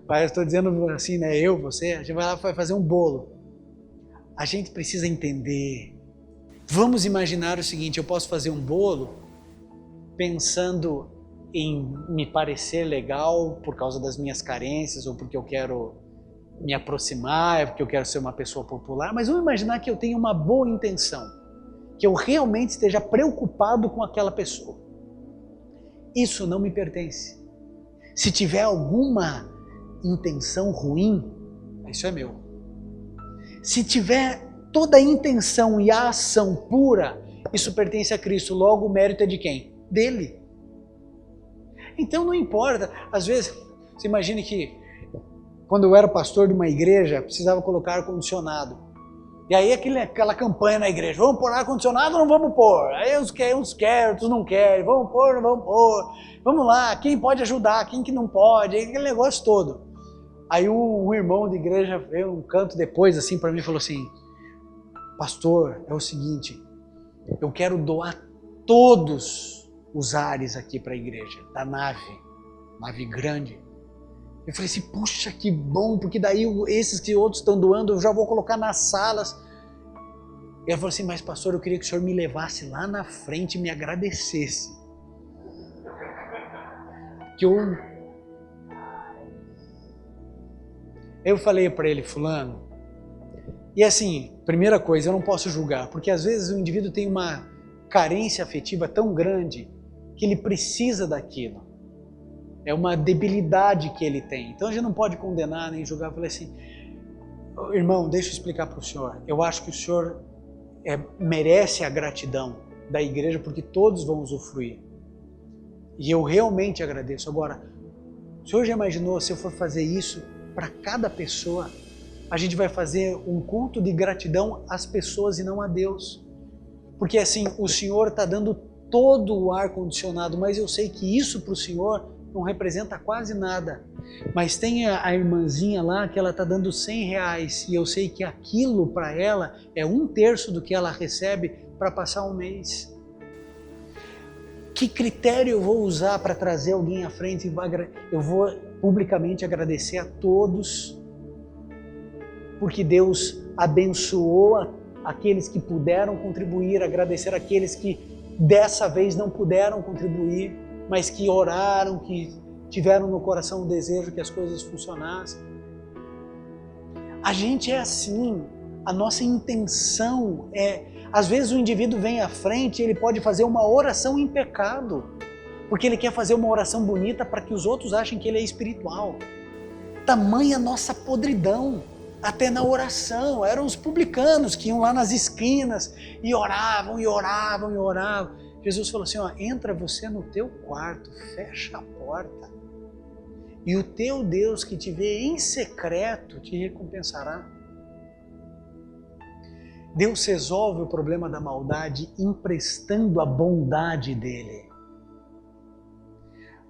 Mas eu estou dizendo assim, né? Você, a gente vai lá e vai fazer um bolo. A gente precisa entender. Vamos imaginar o seguinte, eu posso fazer um bolo pensando em me parecer legal por causa das minhas carências ou porque eu quero me aproximar, porque eu quero ser uma pessoa popular, mas vamos imaginar que eu tenho uma boa intenção, que eu realmente esteja preocupado com aquela pessoa. Isso não me pertence. Se tiver alguma intenção ruim, isso é meu. Se tiver toda a intenção e a ação pura, isso pertence a Cristo, logo o mérito é de quem? Dele. Então não importa, às vezes, você imagine que quando eu era pastor de uma igreja, precisava colocar ar-condicionado. E aí aquela campanha na igreja, vamos pôr ar-condicionado ou não vamos pôr? Aí uns querem, outros não querem, vamos pôr, não vamos pôr. Vamos lá, quem pode ajudar, quem que não pode, aquele negócio todo. Aí um irmão de igreja veio um canto depois assim para mim e falou assim, pastor, é o seguinte, eu quero doar todos os ares aqui para a igreja, da nave grande. Eu falei assim, puxa, que bom, porque daí esses que outros estão doando, eu já vou colocar nas salas. E ela falou assim, mas pastor, eu queria que o senhor me levasse lá na frente e me agradecesse. Que eu falei para ele, fulano, e assim, primeira coisa, eu não posso julgar, porque às vezes o indivíduo tem uma carência afetiva tão grande que ele precisa daquilo. É uma debilidade que ele tem. Então a gente não pode condenar nem julgar. Eu falei assim, irmão, deixa eu explicar para o senhor. Eu acho que o senhor merece a gratidão da igreja porque todos vão usufruir. E eu realmente agradeço. Agora, o senhor já imaginou se eu for fazer isso para cada pessoa? A gente vai fazer um culto de gratidão às pessoas e não a Deus. Porque assim, o senhor está dando todo o ar-condicionado, mas eu sei que isso para o senhor não representa quase nada, mas tem a irmãzinha lá que ela está dando R$100 e eu sei que aquilo para ela é 1/3 do que ela recebe para passar um mês. Que critério eu vou usar para trazer alguém à frente? Eu vou publicamente agradecer a todos, porque Deus abençoou aqueles que puderam contribuir, agradecer aqueles que dessa vez não puderam contribuir, mas que oraram, que tiveram no coração o desejo que as coisas funcionassem. A gente é assim, a nossa intenção é... Às vezes o indivíduo vem à frente e ele pode fazer uma oração em pecado, porque ele quer fazer uma oração bonita para que os outros achem que ele é espiritual. Tamanha nossa podridão, até na oração. Eram os publicanos que iam lá nas esquinas e oravam, e oravam, e oravam. Jesus falou assim, ó, entra você no teu quarto, fecha a porta, e o teu Deus que te vê em secreto te recompensará. Deus resolve o problema da maldade emprestando a bondade dele.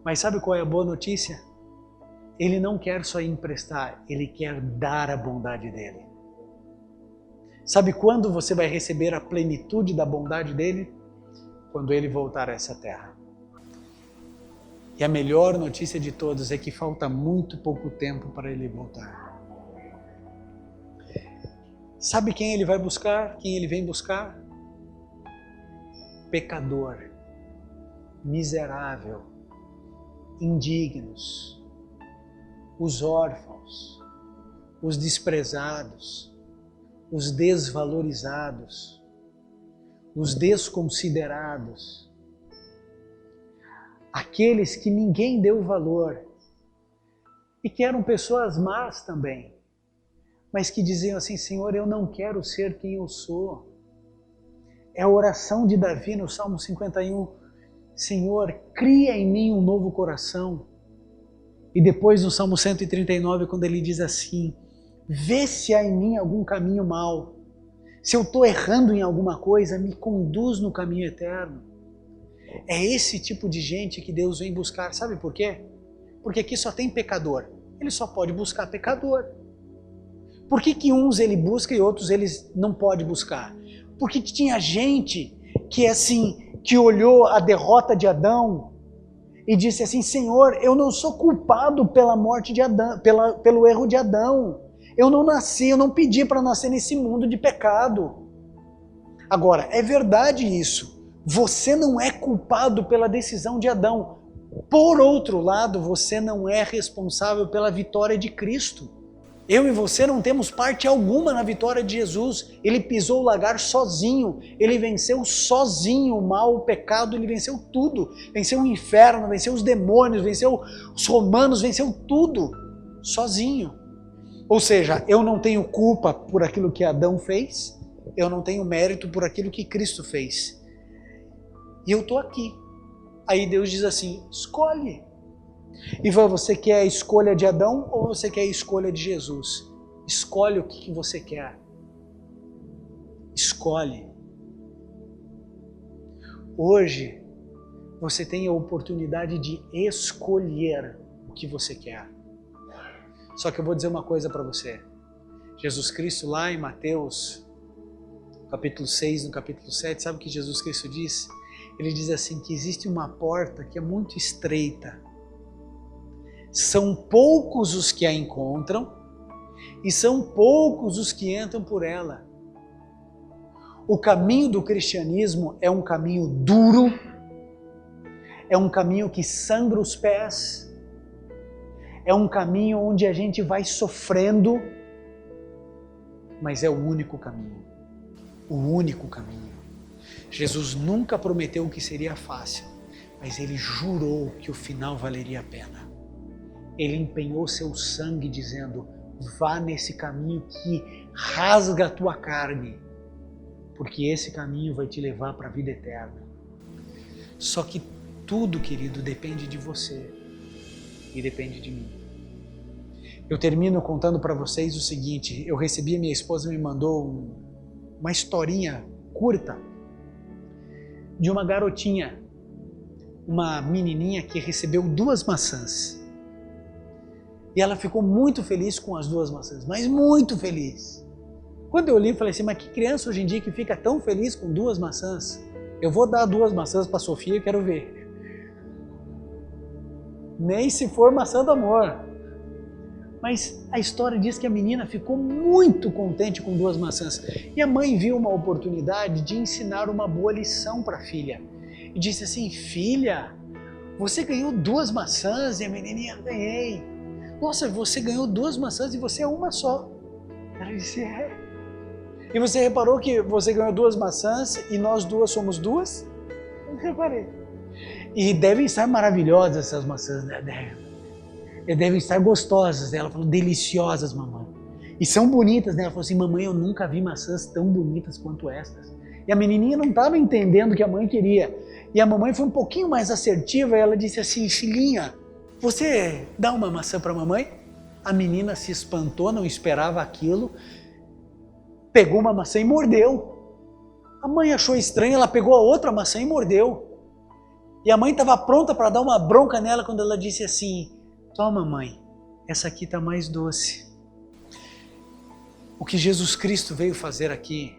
Mas sabe qual é a boa notícia? Ele não quer só emprestar, ele quer dar a bondade dele. Sabe quando você vai receber a plenitude da bondade dele? Quando ele voltar a essa terra. E a melhor notícia de todas é que falta muito pouco tempo para ele voltar. Sabe quem ele vai buscar? Quem ele vem buscar? Pecador, miserável, indignos, os órfãos, os desprezados, os desvalorizados, os desconsiderados, aqueles que ninguém deu valor e que eram pessoas más também, mas que diziam assim, Senhor, eu não quero ser quem eu sou. É a oração de Davi no Salmo 51, Senhor, cria em mim um novo coração. E depois no Salmo 139, quando ele diz assim, vê se há em mim algum caminho mau. Se eu estou errando em alguma coisa, me conduz no caminho eterno. É esse tipo de gente que Deus vem buscar. Sabe por quê? Porque aqui só tem pecador. Ele só pode buscar pecador. Por que uns ele busca e outros ele não pode buscar? Porque tinha gente que assim, que olhou a derrota de Adão e disse assim, Senhor, eu não sou culpado pela morte de Adão, pelo erro de Adão. Eu não nasci, eu não pedi para nascer nesse mundo de pecado. Agora, é verdade isso. Você não é culpado pela decisão de Adão. Por outro lado, você não é responsável pela vitória de Cristo. Eu e você não temos parte alguma na vitória de Jesus. Ele pisou o lagar sozinho. Ele venceu sozinho o mal, o pecado. Ele venceu tudo. Venceu o inferno, venceu os demônios, venceu os romanos, venceu tudo. Sozinho. Ou seja, eu não tenho culpa por aquilo que Adão fez. Eu não tenho mérito por aquilo que Cristo fez. E eu estou aqui. Aí Deus diz assim, escolhe. E você quer a escolha de Adão ou você quer a escolha de Jesus? Escolhe o que você quer. Escolhe. Hoje, você tem a oportunidade de escolher o que você quer. Só que eu vou dizer uma coisa para você. Jesus Cristo lá em Mateus, capítulo 6, no capítulo 7, sabe o que Jesus Cristo diz? Ele diz assim, que existe uma porta que é muito estreita. São poucos os que a encontram e são poucos os que entram por ela. O caminho do cristianismo é um caminho duro, é um caminho que sangra os pés, é um caminho onde a gente vai sofrendo, mas é o único caminho. O único caminho. Jesus nunca prometeu que seria fácil, mas ele jurou que o final valeria a pena. Ele empenhou seu sangue dizendo, vá nesse caminho que rasga a tua carne, porque esse caminho vai te levar para a vida eterna. Só que tudo, querido, depende de você e depende de mim. Eu termino contando para vocês o seguinte, eu recebi, minha esposa me mandou uma historinha curta de uma garotinha, uma menininha que recebeu 2 maçãs. E ela ficou muito feliz com as 2 maçãs, mas muito feliz. Quando eu li, eu falei assim, mas que criança hoje em dia que fica tão feliz com 2 maçãs? Eu vou dar 2 maçãs para a Sofia e quero ver. Nem se for maçã do amor. Mas a história diz que a menina ficou muito contente com 2 maçãs. E a mãe viu uma oportunidade de ensinar uma boa lição para a filha. E disse assim: filha, você ganhou 2 maçãs. E a menininha: ganhei. Nossa, você ganhou 2 maçãs e você é uma só. Ela disse: é. E você reparou que você ganhou 2 maçãs e nós 2 somos 2? Eu reparei. E devem estar maravilhosas essas maçãs, né? Devem estar gostosas. Ela falou: deliciosas, mamãe. E são bonitas, né? Ela falou assim: mamãe, eu nunca vi maçãs tão bonitas quanto estas. E a menininha não estava entendendo o que a mãe queria. E a mamãe foi um pouquinho mais assertiva e ela disse assim: filhinha, você dá uma maçã para a mamãe? A menina se espantou, não esperava aquilo. Pegou uma maçã e mordeu. A mãe achou estranho, ela pegou a outra maçã e mordeu. E a mãe estava pronta para dar uma bronca nela quando ela disse assim: toma, mãe, essa aqui está mais doce. O que Jesus Cristo veio fazer aqui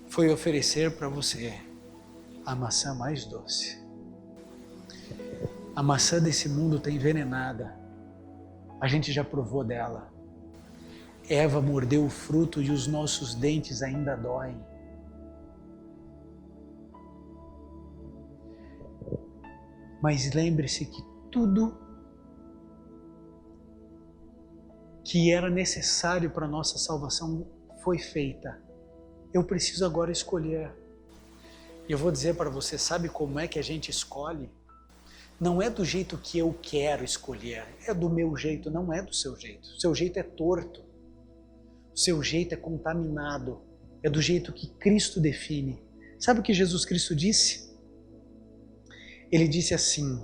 foi oferecer para você a maçã mais doce. A maçã desse mundo está envenenada. A gente já provou dela. Eva mordeu o fruto e os nossos dentes ainda doem. Mas lembre-se que tudo que era necessário para a nossa salvação foi feita. Eu preciso agora escolher. E eu vou dizer para você, sabe como é que a gente escolhe? Não é do jeito que eu quero escolher, é do meu jeito, não é do seu jeito. O seu jeito é torto, o seu jeito é contaminado, é do jeito que Cristo define. Sabe o que Jesus Cristo disse? Ele disse assim,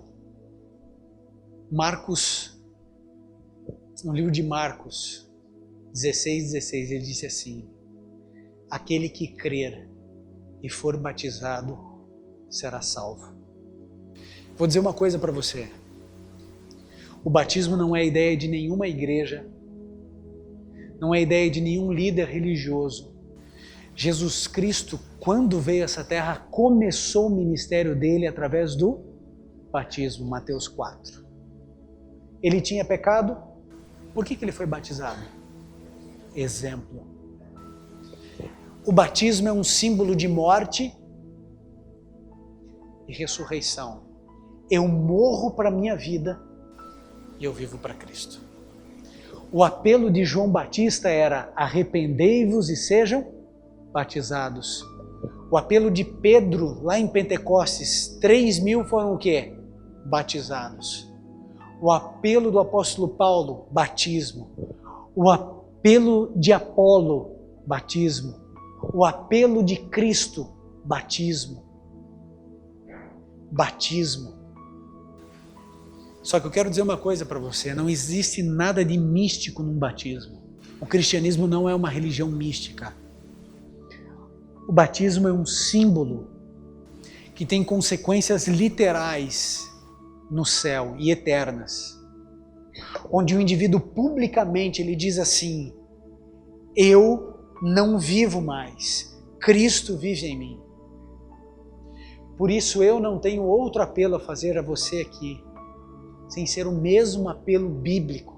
no livro de Marcos 16:16, ele disse assim: aquele que crer e for batizado será salvo. Vou dizer uma coisa para você. O batismo não é a ideia de nenhuma igreja, não é a ideia de nenhum líder religioso. Jesus Cristo, quando veio a essa terra, começou o ministério dele através do batismo, Mateus 4. Ele tinha pecado, por que ele foi batizado? Exemplo. O batismo é um símbolo de morte e ressurreição. Eu morro para a minha vida e eu vivo para Cristo. O apelo de João Batista era: arrependei-vos e sejam batizados. O apelo de Pedro, lá em Pentecostes, 3.000 foram o quê? Batizados. O apelo do apóstolo Paulo, batismo. O apelo de Apolo, batismo. O apelo de Cristo, batismo. Batismo. Só que eu quero dizer uma coisa para você, não existe nada de místico num batismo. O cristianismo não é uma religião mística. O batismo é um símbolo que tem consequências literais no céu e eternas. Onde o indivíduo publicamente ele diz assim: eu não vivo mais, Cristo vive em mim. Por isso eu não tenho outro apelo a fazer a você aqui, sem ser o mesmo apelo bíblico.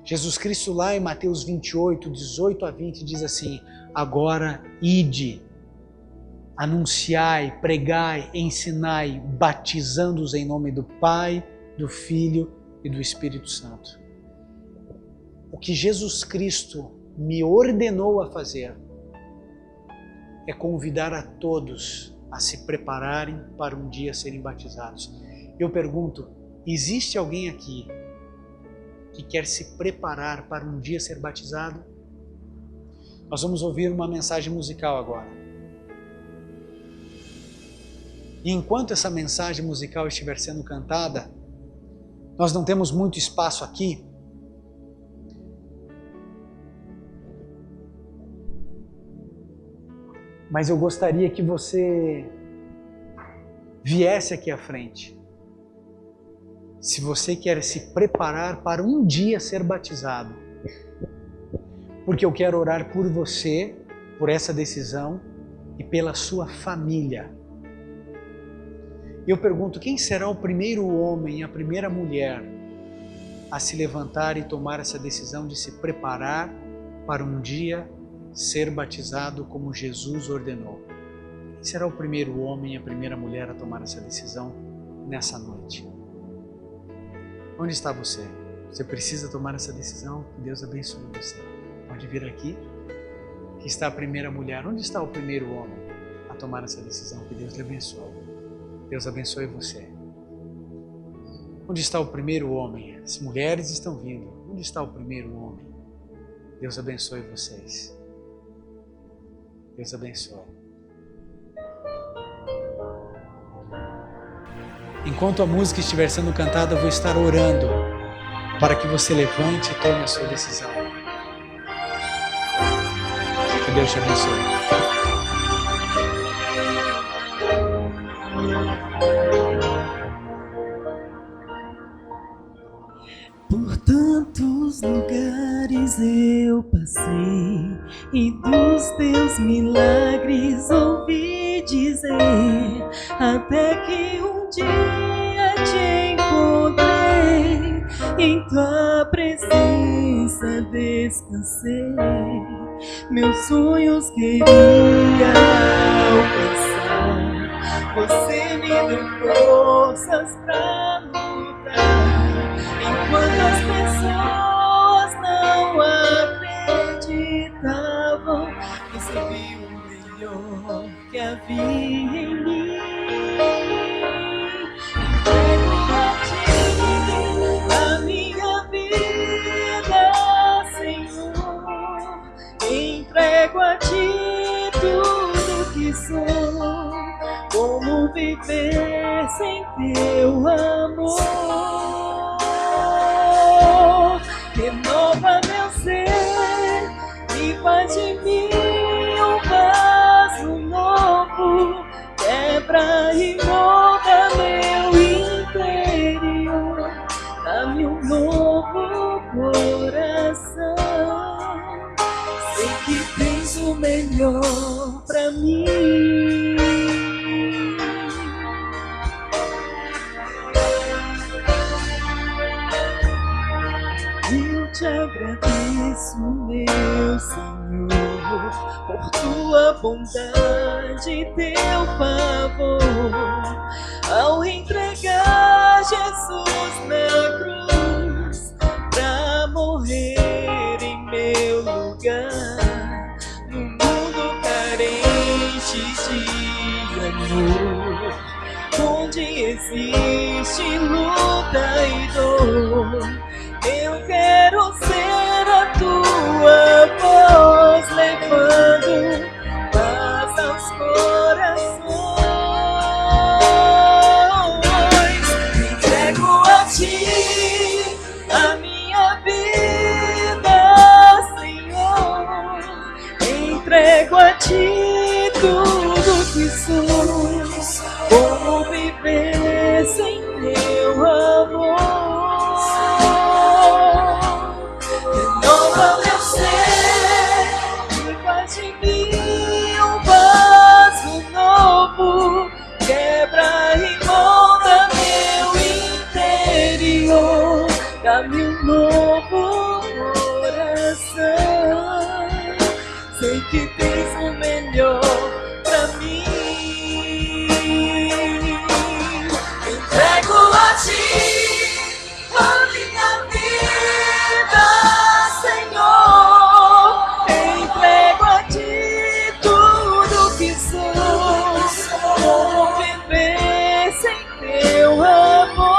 Jesus Cristo lá em Mateus 28, 18 a 20 diz assim: agora ide, anunciai, pregai, ensinai, batizando-os em nome do Pai, do Filho e do Espírito Santo. O que Jesus Cristo me ordenou a fazer é convidar a todos a se prepararem para um dia serem batizados. Eu pergunto, existe alguém aqui que quer se preparar para um dia ser batizado? Nós vamos ouvir uma mensagem musical agora. E enquanto essa mensagem musical estiver sendo cantada, nós não temos muito espaço aqui. Mas eu gostaria que você viesse aqui à frente. Se você quer se preparar para um dia ser batizado. Porque eu quero orar por você, por essa decisão e pela sua família. E eu pergunto, quem será o primeiro homem, a primeira mulher a se levantar e tomar essa decisão de se preparar para um dia ser batizado como Jesus ordenou? Quem será o primeiro homem, a primeira mulher a tomar essa decisão nessa noite? Onde está você? Você precisa tomar essa decisão? Que Deus abençoe você. Pode vir aqui. Aqui está a primeira mulher. Onde está o primeiro homem a tomar essa decisão? Que Deus lhe abençoe. Deus abençoe você. Onde está o primeiro homem? As mulheres estão vindo. Onde está o primeiro homem? Deus abençoe vocês. Deus abençoe. Enquanto a música estiver sendo cantada, eu vou estar orando para que você levante e tome a sua decisão. Que Deus te abençoe. Por tantos lugares eu passei e dos teus milagres ouvi dizer, até que um dia te encontrei, em tua presença descansei, meus sonhos queria alcançar, você me deu forças pra lutar. Enquanto as pessoas não acreditavam, recebi o melhor que havia em mim. Entrego a ti a minha vida, Senhor. Entrego a ti tudo que sou. Como viver sem teu amor? Renova meu ser e faz de mim um vaso novo. Quebra e molda meu interior. Dá-me um novo coração. Sei que tens o melhor pra mim. Te agradeço, meu Senhor, por tua bondade e teu favor, ao entregar Jesus na cruz, pra morrer em meu lugar, no mundo carente de amor, onde existe luta e dor. Eu quero ser a tua voz, levando paz aos corações. Entrego a ti a minha vida, Senhor. Entrego a ti tudo que sou. Como viver sem teu amor? Renova meu ser e faz de mim um vaso novo. Quebra e molda meu interior. Dá-me um novo coração. Sei que tens o melhor pra mim. Entrego a ti a minha vida, Senhor. Entrego a ti tudo que sou. Como viver sem teu amor?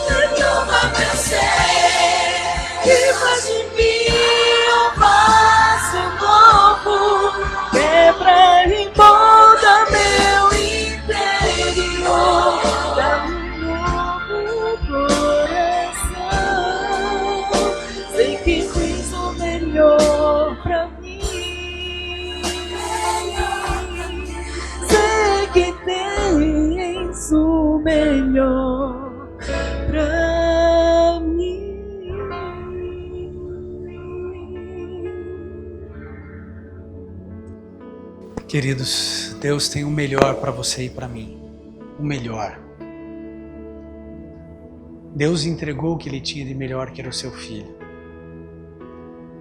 Renova meu ser e faz de mim um vaso novo. Quebra e molda meu interior. Dá-me um novo coração. Sei que tens o melhor pra mim. Sei que tens o melhor pra mim. Queridos, Deus tem o melhor para você e para mim. O melhor. Deus entregou o que Ele tinha de melhor, que era o seu Filho.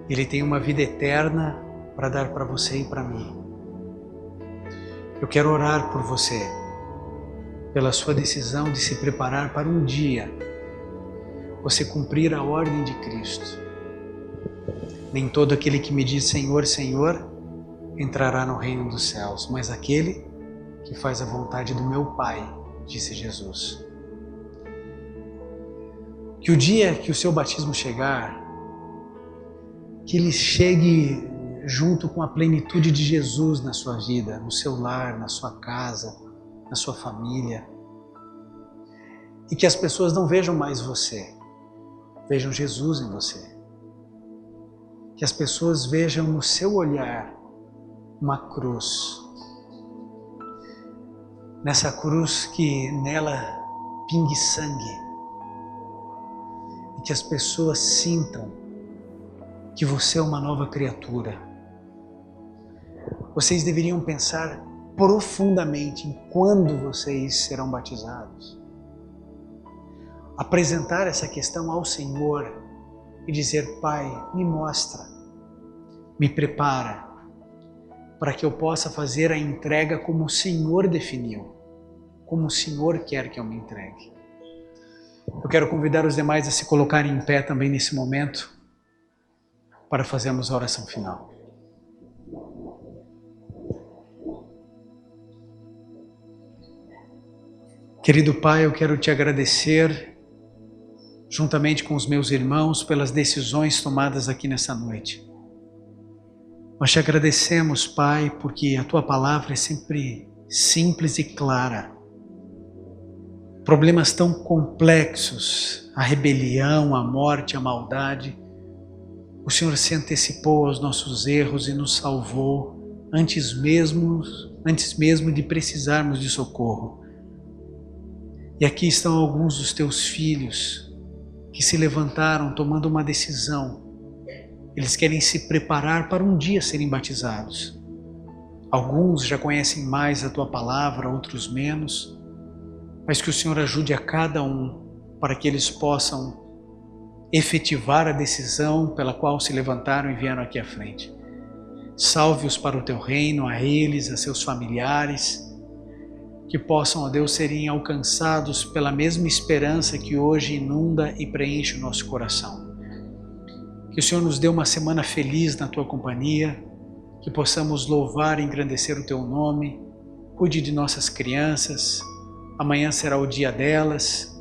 Ele tem uma vida eterna para dar para você e para mim. Eu quero orar por você, pela sua decisão de se preparar para um dia você cumprir a ordem de Cristo. Nem todo aquele que me diz Senhor, Senhor, entrará no reino dos céus, mas aquele que faz a vontade do meu Pai, disse Jesus. Que o dia que o seu batismo chegar, que ele chegue junto com a plenitude de Jesus na sua vida, no seu lar, na sua casa, na sua família. E que as pessoas não vejam mais você, vejam Jesus em você. Que as pessoas vejam no seu olhar uma cruz. Nessa cruz que nela pingue sangue. E que as pessoas sintam que você é uma nova criatura. Vocês deveriam pensar profundamente em quando vocês serão batizados. Apresentar essa questão ao Senhor e dizer: Pai, me mostra, me prepara, para que eu possa fazer a entrega como o Senhor definiu, como o Senhor quer que eu me entregue. Eu quero convidar os demais a se colocarem em pé também nesse momento, para fazermos a oração final. Querido Pai, eu quero te agradecer, juntamente com os meus irmãos, pelas decisões tomadas aqui nessa noite. Nós te agradecemos, Pai, porque a Tua palavra é sempre simples e clara. Problemas tão complexos, a rebelião, a morte, a maldade, o Senhor se antecipou aos nossos erros e nos salvou antes mesmo de precisarmos de socorro. E aqui estão alguns dos Teus filhos que se levantaram tomando uma decisão. Eles querem se preparar para um dia serem batizados. Alguns já conhecem mais a Tua palavra, outros menos, mas que o Senhor ajude a cada um para que eles possam efetivar a decisão pela qual se levantaram e vieram aqui à frente. Salve-os para o Teu reino, a eles, a seus familiares, que possam, ó Deus, serem alcançados pela mesma esperança que hoje inunda e preenche o nosso coração. Que o Senhor nos dê uma semana feliz na Tua companhia, que possamos louvar e engrandecer o Teu nome, cuide de nossas crianças, amanhã será o dia delas,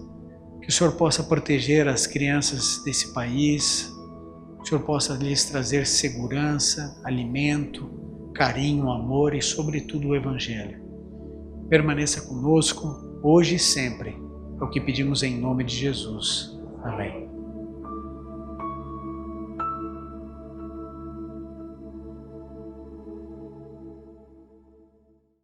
que o Senhor possa proteger as crianças desse país, que o Senhor possa lhes trazer segurança, alimento, carinho, amor e sobretudo o Evangelho. Permaneça conosco, hoje e sempre, é o que pedimos em nome de Jesus. Amém.